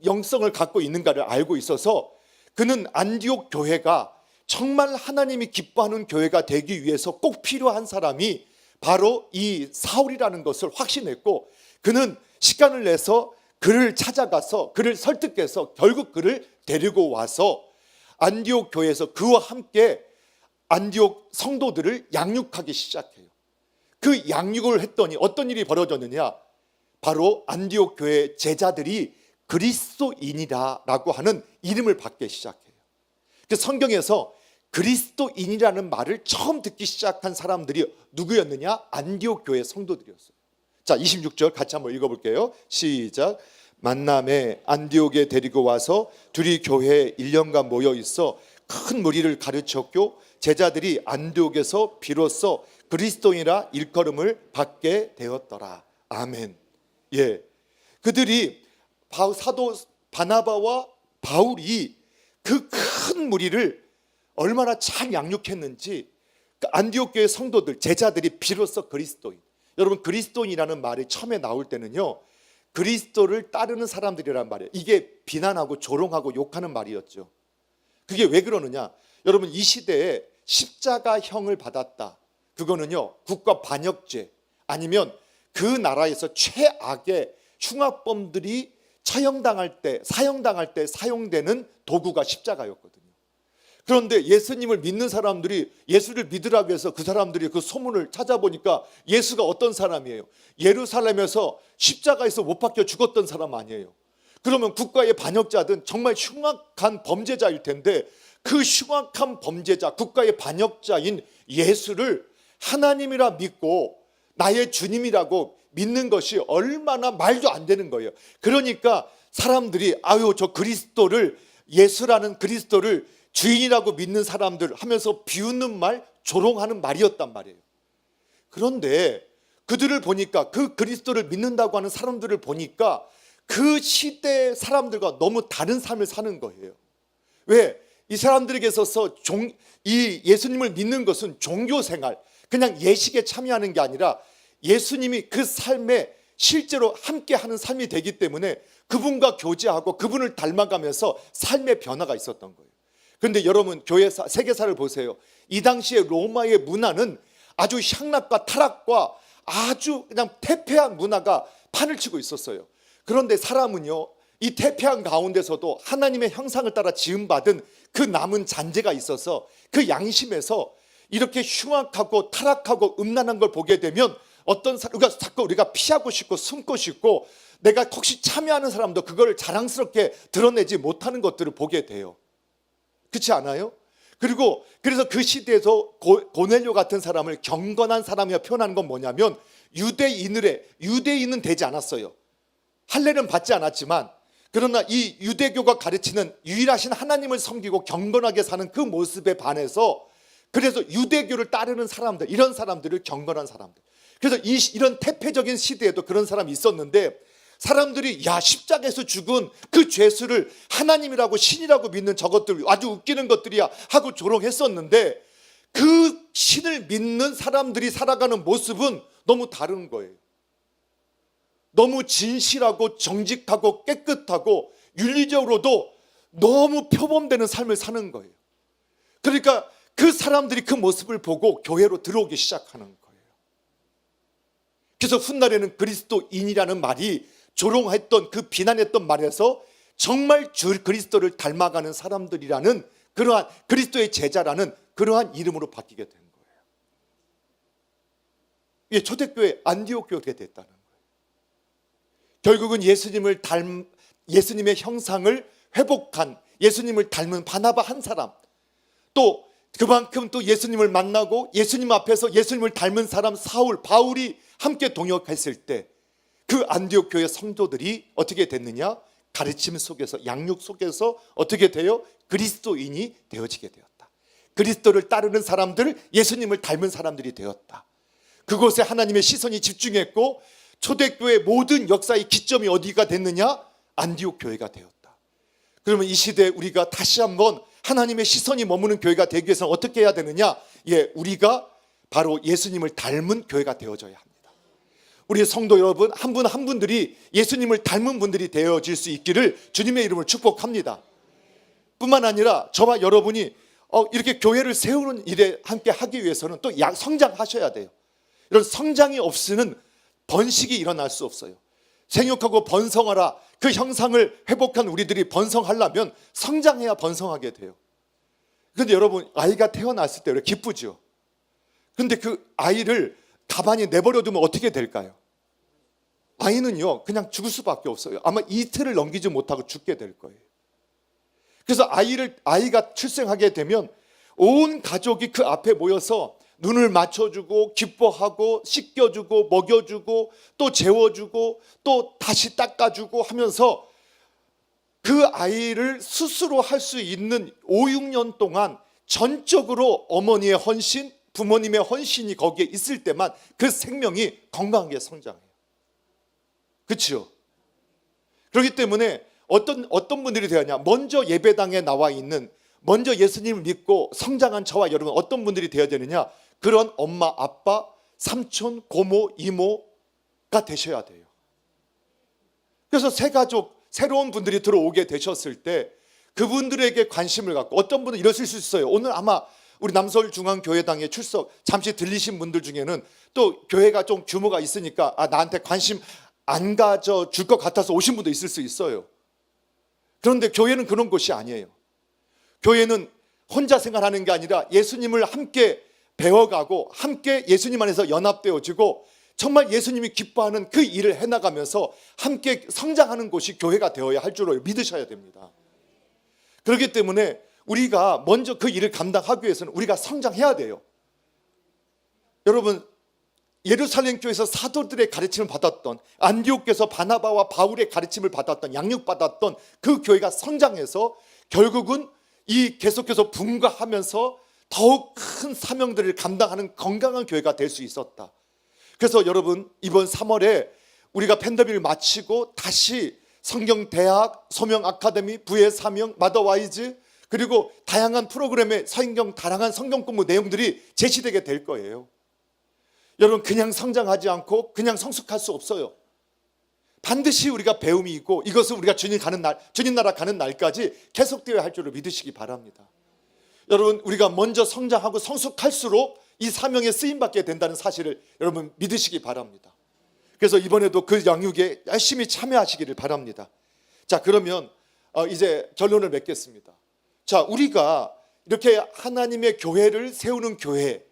Speaker 1: 영성을 갖고 있는가를 알고 있어서, 그는 안디옥 교회가 정말 하나님이 기뻐하는 교회가 되기 위해서 꼭 필요한 사람이 바로 이 사울이라는 것을 확신했고, 그는 시간을 내서 그를 찾아가서 그를 설득해서 결국 그를 데리고 와서 안디옥 교회에서 그와 함께 안디옥 성도들을 양육하기 시작해요. 그 양육을 했더니 어떤 일이 벌어졌느냐, 바로 안디옥 교회 제자들이 그리스도인이라고 하는 이름을 받기 시작해요. 그 성경에서 그리스도인이라는 말을 처음 듣기 시작한 사람들이 누구였느냐? 안디옥 교회 성도들이었어요. 자, 26절 같이 한번 읽어볼게요. 시작. 만남에 안디옥에 데리고 와서 둘이 교회에 1년간 모여 있어 큰 무리를 가르쳤고, 제자들이 안디옥에서 비로소 그리스도인이라 일컬음을 받게 되었더라. 아멘. 예, 그들이 사도 바나바와 바울이 그 큰 무리를 얼마나 잘 양육했는지, 안디옥 교회 성도들, 제자들이 비로소 그리스도인. 여러분, 그리스도인이라는 말이 처음에 나올 때는요, 그리스도를 따르는 사람들이란 말이에요. 이게 비난하고 조롱하고 욕하는 말이었죠. 그게 왜 그러느냐, 여러분, 이 시대에 십자가형을 받았다, 그거는요 국가 반역죄, 아니면 그 나라에서 최악의 흉악범들이 처형당할 때, 사형당할 때 사용되는 도구가 십자가였거든요. 그런데 예수님을 믿는 사람들이 예수를 믿으라고 해서 그 사람들이 그 소문을 찾아보니까 예수가 어떤 사람이에요? 예루살렘에서 십자가에서 못 박혀 죽었던 사람 아니에요. 그러면 국가의 반역자든 정말 흉악한 범죄자일 텐데, 그 흉악한 범죄자, 국가의 반역자인 예수를 하나님이라 믿고 나의 주님이라고 믿는 것이 얼마나 말도 안 되는 거예요. 그러니까 사람들이 아유, 저 그리스도를, 예수라는 그리스도를 주인이라고 믿는 사람들 하면서 비웃는 말, 조롱하는 말이었단 말이에요. 그런데 그들을 보니까, 그 그리스도를 믿는다고 하는 사람들을 보니까 그 시대의 사람들과 너무 다른 삶을 사는 거예요. 왜? 이 사람들에게 있어서 이 예수님을 믿는 것은 종교생활, 그냥 예식에 참여하는 게 아니라 예수님이 그 삶에 실제로 함께하는 삶이 되기 때문에 그분과 교제하고 그분을 닮아가면서 삶의 변화가 있었던 거예요. 그런데 여러분, 교회사, 세계사를 보세요. 이 당시에 로마의 문화는 아주 향락과 타락과 아주 그냥 태폐한 문화가 판을 치고 있었어요. 그런데 사람은요, 이 태폐한 가운데서도 하나님의 형상을 따라 지음받은 그 남은 잔재가 있어서 그 양심에서 이렇게 흉악하고 타락하고 음란한 걸 보게 되면 자꾸 우리가 피하고 싶고 숨고 싶고, 내가 혹시 참여하는 사람도 그걸 자랑스럽게 드러내지 못하는 것들을 보게 돼요. 그렇지 않아요? 그리고 그래서 그 시대에서 고넬료 같은 사람을 경건한 사람이라 표현하는 건 뭐냐면, 유대인은 되지 않았어요. 할례는 받지 않았지만, 그러나 이 유대교가 가르치는 유일하신 하나님을 섬기고 경건하게 사는 그 모습에 반해서, 그래서 유대교를 따르는 사람들, 이런 사람들을 경건한 사람들. 그래서 이런 태폐적인 시대에도 그런 사람이 있었는데, 사람들이 야, 십자가에서 죽은 그 죄수를 하나님이라고 신이라고 믿는 저것들 아주 웃기는 것들이야 하고 조롱했었는데, 그 신을 믿는 사람들이 살아가는 모습은 너무 다른 거예요. 너무 진실하고 정직하고 깨끗하고 윤리적으로도 너무 표범되는 삶을 사는 거예요. 그러니까 그 사람들이 그 모습을 보고 교회로 들어오기 시작하는 거예요. 그래서 훗날에는 그리스도인이라는 말이 조롱했던, 그 비난했던 말에서 정말 주 그리스도를 닮아가는 사람들이라는, 그러한 그리스도의 제자라는 그러한 이름으로 바뀌게 된 거예요. 이게 초대교회 안디옥 교회가 됐다는 거예요. 결국은 예수님의 형상을 회복한, 예수님을 닮은 바나바 한 사람, 또 그만큼 또 예수님을 만나고 예수님 앞에서 예수님을 닮은 사람 바울이 함께 동역했을 때 그 안디옥 교회 성도들이 어떻게 됐느냐? 가르침 속에서, 양육 속에서 어떻게 돼요? 그리스도인이 되어지게 되었다. 그리스도를 따르는 사람들, 예수님을 닮은 사람들이 되었다. 그곳에 하나님의 시선이 집중했고 초대교회 모든 역사의 기점이 어디가 됐느냐? 안디옥 교회가 되었다. 그러면 이 시대에 우리가 다시 한번 하나님의 시선이 머무는 교회가 되기 위해서는 어떻게 해야 되느냐? 우리가 바로 예수님을 닮은 교회가 되어져야 합니다. 우리 성도 여러분, 한 분 한 분들이 예수님을 닮은 분들이 되어질 수 있기를 주님의 이름으로 축복합니다. 뿐만 아니라 저와 여러분이 이렇게 교회를 세우는 일에 함께 하기 위해서는 또 성장하셔야 돼요. 이런 성장이 없이는 번식이 일어날 수 없어요. 생육하고 번성하라, 그 형상을 회복한 우리들이 번성하려면 성장해야 번성하게 돼요. 그런데 여러분, 아이가 태어났을 때 기쁘죠. 그런데 그 아이를 가만히 내버려 두면 어떻게 될까요? 아이는요, 그냥 죽을 수밖에 없어요. 아마 이틀을 넘기지 못하고 죽게 될 거예요. 그래서 아이가 출생하게 되면 온 가족이 그 앞에 모여서 눈을 맞춰주고 기뻐하고 씻겨주고 먹여주고 또 재워주고 또 다시 닦아주고 하면서 그 아이를 스스로 할 수 있는 5, 6년 동안 전적으로 어머니의 헌신, 부모님의 헌신이 거기에 있을 때만 그 생명이 건강하게 성장해요. 그렇죠? 그렇기 때문에 어떤 분들이 되었냐? 먼저 예배당에 나와 있는, 먼저 예수님을 믿고 성장한 저와 여러분, 어떤 분들이 되어야 되느냐? 그런 엄마, 아빠, 삼촌, 고모, 이모가 되셔야 돼요. 그래서 새 가족, 새로운 분들이 들어오게 되셨을 때 그분들에게 관심을 갖고, 어떤 분은 이러실 수 있어요. 오늘 아마 우리 남서울중앙교회당에 출석 잠시 들리신 분들 중에는 또 교회가 좀 규모가 있으니까 나한테 관심 안 가져줄 것 같아서 오신 분도 있을 수 있어요. 그런데 교회는 그런 곳이 아니에요. 교회는 혼자 생활하는 게 아니라 예수님을 함께 배워가고 함께 예수님 안에서 연합되어지고 정말 예수님이 기뻐하는 그 일을 해나가면서 함께 성장하는 곳이 교회가 되어야 할 줄로 믿으셔야 됩니다. 그렇기 때문에 우리가 먼저 그 일을 감당하기 위해서는 우리가 성장해야 돼요. 여러분, 예루살렘 교회에서 사도들의 가르침을 받았던, 안디옥에서 바나바와 바울의 가르침을 받았던, 양육받았던 그 교회가 성장해서 결국은 계속해서 분가하면서 더욱 큰 사명들을 감당하는 건강한 교회가 될 수 있었다. 그래서 여러분, 이번 3월에 우리가 팬데믹을 마치고 다시 성경대학, 소명아카데미, 부의 사명, 마더와이즈, 그리고 다양한 프로그램의 다양한 성경 공부 내용들이 제시되게 될 거예요. 여러분, 그냥 성장하지 않고 그냥 성숙할 수 없어요. 반드시 우리가 배움이 있고 이것은 우리가 주님 나라 가는 날까지 계속되어야 할 줄을 믿으시기 바랍니다. 여러분, 우리가 먼저 성장하고 성숙할수록 이 사명에 쓰임받게 된다는 사실을 여러분 믿으시기 바랍니다. 그래서 이번에도 그 양육에 열심히 참여하시기를 바랍니다. 자, 그러면 이제 결론을 맺겠습니다. 자, 우리가 이렇게 하나님의 교회를 세우는 교회,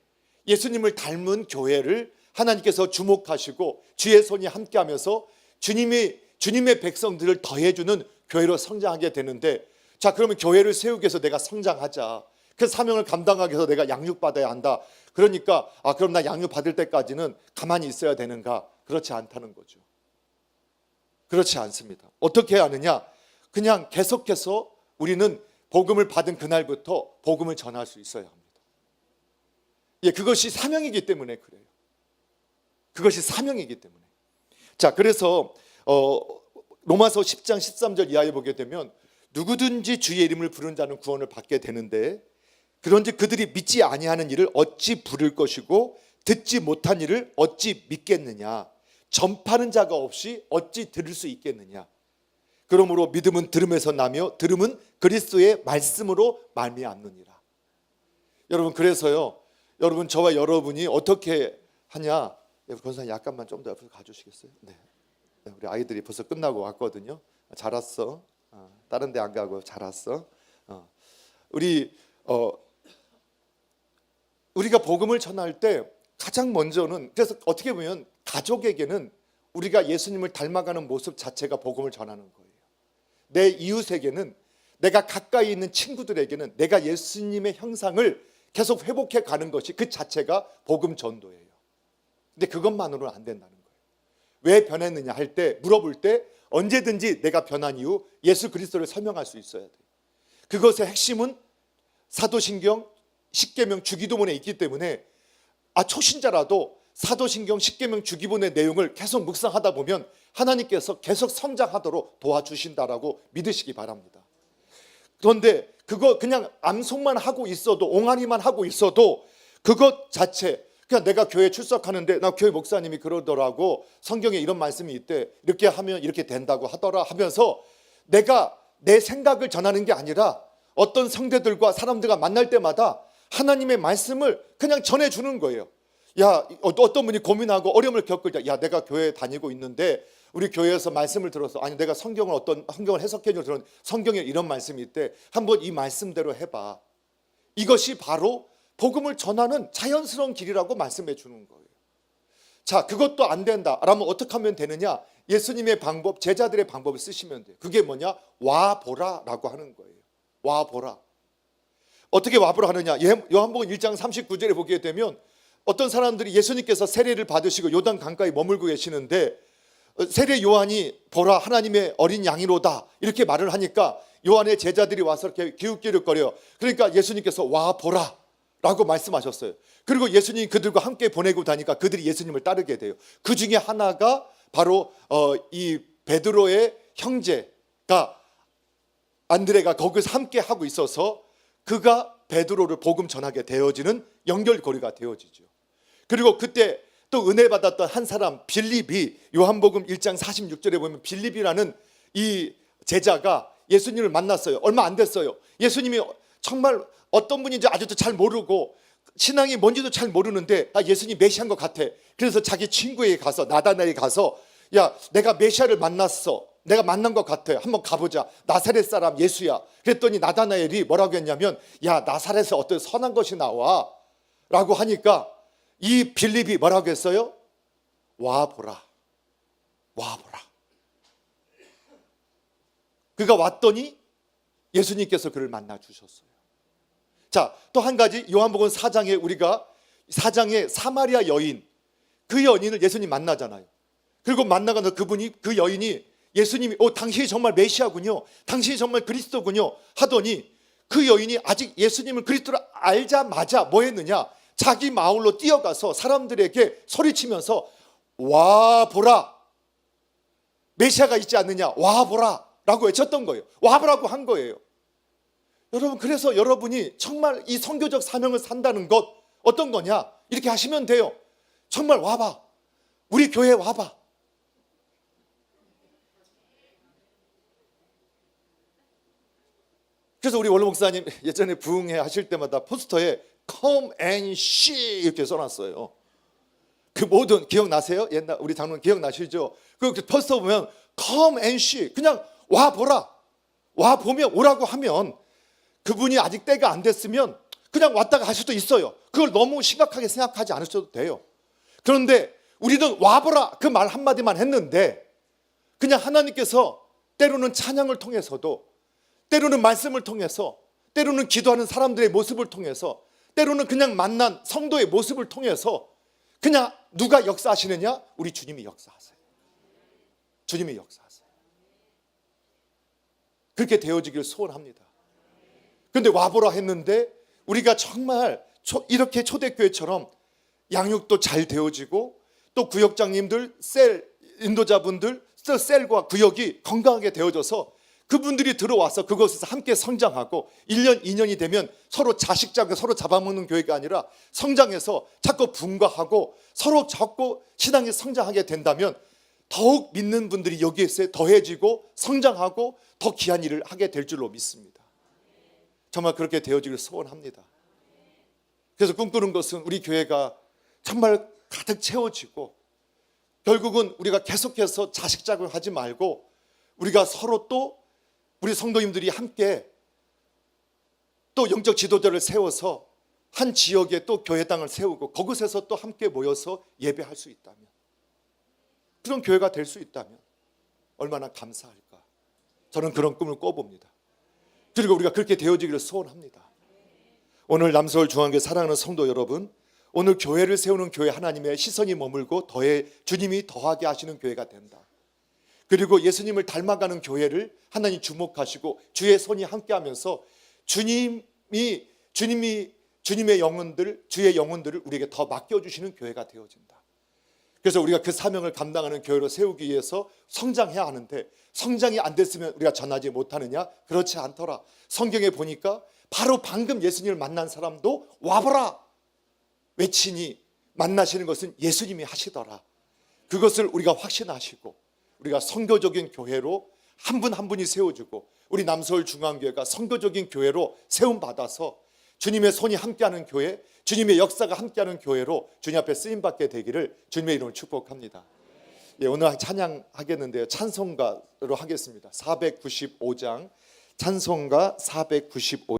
Speaker 1: 예수님을 닮은 교회를 하나님께서 주목하시고 주의 손이 함께하면서 주님의 백성들을 더해주는 교회로 성장하게 되는데, 자, 그러면 교회를 세우기 위해서 내가 성장하자, 그 사명을 감당하기 위해서 내가 양육받아야 한다. 그러니까 그럼 나 양육받을 때까지는 가만히 있어야 되는가? 그렇지 않다는 거죠. 그렇지 않습니다. 어떻게 해야 하느냐? 그냥 계속해서 우리는 복음을 받은 그날부터 복음을 전할 수 있어야 합니다. 그것이 사명이기 때문에 그래요. 그것이 사명이기 때문에. 자, 그래서 로마서 10장 13절 이하에 보게 되면 누구든지 주의 이름을 부르는 자는 구원을 받게 되는데, 그런즉 그들이 믿지 아니하는 일을 어찌 부를 것이고 듣지 못한 일을 어찌 믿겠느냐? 전파하는 자가 없이 어찌 들을 수 있겠느냐? 그러므로 믿음은 들음에서 나며 들음은 그리스도의 말씀으로 말미암느니라. 여러분, 그래서요, 여러분, 저와 여러분이 어떻게 하냐? 권사님 약간만 좀 더 옆으로 가주시겠어요? 네. 우리 아이들이 벌써 끝나고 왔거든요. 잘 왔어. 다른 데 안 가고 잘 왔어. 우리가 복음을 전할 때 가장 먼저는, 그래서 어떻게 보면 가족에게는 우리가 예수님을 닮아가는 모습 자체가 복음을 전하는 거예요. 내 이웃에게는, 내가 가까이 있는 친구들에게는 내가 예수님의 형상을 계속 회복해 가는 것이 그 자체가 복음 전도예요. 근데 그것만으로는 안 된다는 거예요. 왜 변했느냐 할 때, 물어볼 때 언제든지 내가 변한 이유 예수 그리스도를 설명할 수 있어야 돼요. 그것의 핵심은 사도신경 10계명 주기도문에 있기 때문에 초신자라도 사도신경 10계명 주기도문의 내용을 계속 묵상하다 보면 하나님께서 계속 성장하도록 도와주신다라고 믿으시기 바랍니다. 그런데 그거 그냥 암송만 하고 있어도, 옹알이만 하고 있어도 그것 자체, 그냥 내가 교회 출석하는데 나 교회 목사님이 그러더라고, 성경에 이런 말씀이 있대, 이렇게 하면 이렇게 된다고 하더라 하면서 내가 내 생각을 전하는 게 아니라 어떤 성도들과 사람들과 만날 때마다 하나님의 말씀을 그냥 전해주는 거예요. 야, 어떤 분이 고민하고 어려움을 겪을 때, 야, 내가 교회에 다니고 있는데 우리 교회에서 말씀을 들어서, 아니 내가 성경을 해석해 주는 성경에 이런 말씀이 있대, 한번 이 말씀대로 해봐. 이것이 바로 복음을 전하는 자연스러운 길이라고 말씀해 주는 거예요. 자, 그것도 안 된다 라면 어떻게 하면 되느냐? 예수님의 방법, 제자들의 방법을 쓰시면 돼요. 그게 뭐냐? 와보라 라고 하는 거예요. 와보라. 어떻게 와보라 하느냐? 요한복음 1장 39절에 보게 되면 어떤 사람들이 예수님께서 세례를 받으시고 요단 강가에 머물고 계시는데, 세례 요한이 보라 하나님의 어린 양이로다 이렇게 말을 하니까 요한의 제자들이 와서 이렇게 기웃기웃거려요. 그러니까 예수님께서 와 보라 라고 말씀하셨어요. 그리고 예수님이 그들과 함께 보내고 다니까 그들이 예수님을 따르게 돼요. 그 중에 하나가 바로 이 베드로의 형제가 안드레가 거기서 함께 하고 있어서 그가 베드로를 복음 전하게 되어지는 연결고리가 되어지죠. 그리고 그때 또 은혜 받았던 한 사람 빌립이, 요한복음 1장 46절에 보면 빌립이라는 이 제자가 예수님을 만났어요. 얼마 안 됐어요. 예수님이 정말 어떤 분인지 아직도 잘 모르고 신앙이 뭔지도 잘 모르는데 예수님 메시아인 것 같아. 그래서 자기 친구에게 가서, 나다나엘에 가서, 야, 내가 메시아를 만났어, 내가 만난 것 같아, 한번 가보자, 나사렛 사람 예수야. 그랬더니 나다나엘이 뭐라고 했냐면, 야, 나사렛에서 어떤 선한 것이 나와 라고 하니까 이 빌립이 뭐라고 했어요? 와보라, 와보라. 그가 왔더니 예수님께서 그를 만나 주셨어요. 자, 또 한 가지, 요한복음 4장에 우리가 4장에 사마리아 여인, 그 여인을 예수님 만나잖아요. 그리고 만나가서 그 여인이 예수님이 당신이 정말 메시아군요, 당신이 정말 그리스도군요 하더니 그 여인이 아직 예수님을 그리스도를 알자마자 뭐 했느냐? 자기 마을로 뛰어가서 사람들에게 소리치면서 와 보라, 메시아가 있지 않느냐, 와 보라 라고 외쳤던 거예요. 와 보라고 한 거예요. 여러분, 그래서 여러분이 정말 이 선교적 사명을 산다는 것 어떤 거냐? 이렇게 하시면 돼요. 정말 와봐, 우리 교회에 와봐. 그래서 우리 원로 목사님 예전에 부흥회 하실 때마다 포스터에 Come and see 이렇게 써놨어요. 그 모든, 기억나세요? 옛날 우리 장로님 기억나시죠? 그 포스터 보면 Come and see, 그냥 와 보라, 와 보면, 오라고 하면 그분이 아직 때가 안 됐으면 그냥 왔다가 할 수도 있어요. 그걸 너무 심각하게 생각하지 않으셔도 돼요. 그런데 우리는 와보라 그 말 한마디만 했는데, 그냥 하나님께서 때로는 찬양을 통해서도, 때로는 말씀을 통해서, 때로는 기도하는 사람들의 모습을 통해서, 때로는 그냥 만난 성도의 모습을 통해서 그냥 누가 역사하시느냐? 우리 주님이 역사하세요. 주님이 역사하세요. 그렇게 되어지길 소원합니다. 그런데 와보라 했는데 우리가 정말 이렇게 초대교회처럼 양육도 잘 되어지고, 또 구역장님들, 인도자분들, 셀과 구역이 건강하게 되어져서 그분들이 들어와서 그곳에서 함께 성장하고 1년, 2년이 되면 서로 자식 잡고 서로 잡아먹는 교회가 아니라 성장해서 자꾸 분과하고 서로 자꾸 신앙이 성장하게 된다면 더욱 믿는 분들이 여기에서 더해지고 성장하고 더 귀한 일을 하게 될 줄로 믿습니다. 정말 그렇게 되어지길 소원합니다. 그래서 꿈꾸는 것은 우리 교회가 정말 가득 채워지고, 결국은 우리가 계속해서 자식 자극하지 말고 우리가 서로 또 우리 성도님들이 함께 또 영적 지도자를 세워서 한 지역에 또 교회당을 세우고 그곳에서 또 함께 모여서 예배할 수 있다면, 그런 교회가 될 수 있다면 얼마나 감사할까. 저는 그런 꿈을 꿔봅니다. 그리고 우리가 그렇게 되어지기를 소원합니다. 오늘 남서울 중앙교회 사랑하는 성도 여러분, 오늘 교회를 세우는 교회 하나님의 시선이 머물고 주님이 더하게 하시는 교회가 된다. 그리고 예수님을 닮아가는 교회를 하나님 주목하시고 주의 손이 함께하면서 주님의 영혼들, 주의 영혼들을 우리에게 더 맡겨주시는 교회가 되어진다. 그래서 우리가 그 사명을 감당하는 교회로 세우기 위해서 성장해야 하는데, 성장이 안 됐으면 우리가 전하지 못하느냐? 그렇지 않더라. 성경에 보니까 바로 방금 예수님을 만난 사람도 와보라 외치니 만나시는 것은 예수님이 하시더라. 그것을 우리가 확신하시고 우리가 선교적인 교회로 한 분 한 분이 세워주고, 우리 남서울 중앙교회가 선교적인 교회로 세움받아서 주님의 손이 함께하는 교회, 주님의 역사가 함께하는 교회로 주님 앞에 쓰임받게 되기를 주님의 이름으로 축복합니다. 예, 오늘 찬양하겠는데요, 찬송가로 하겠습니다. 495장 찬송가 495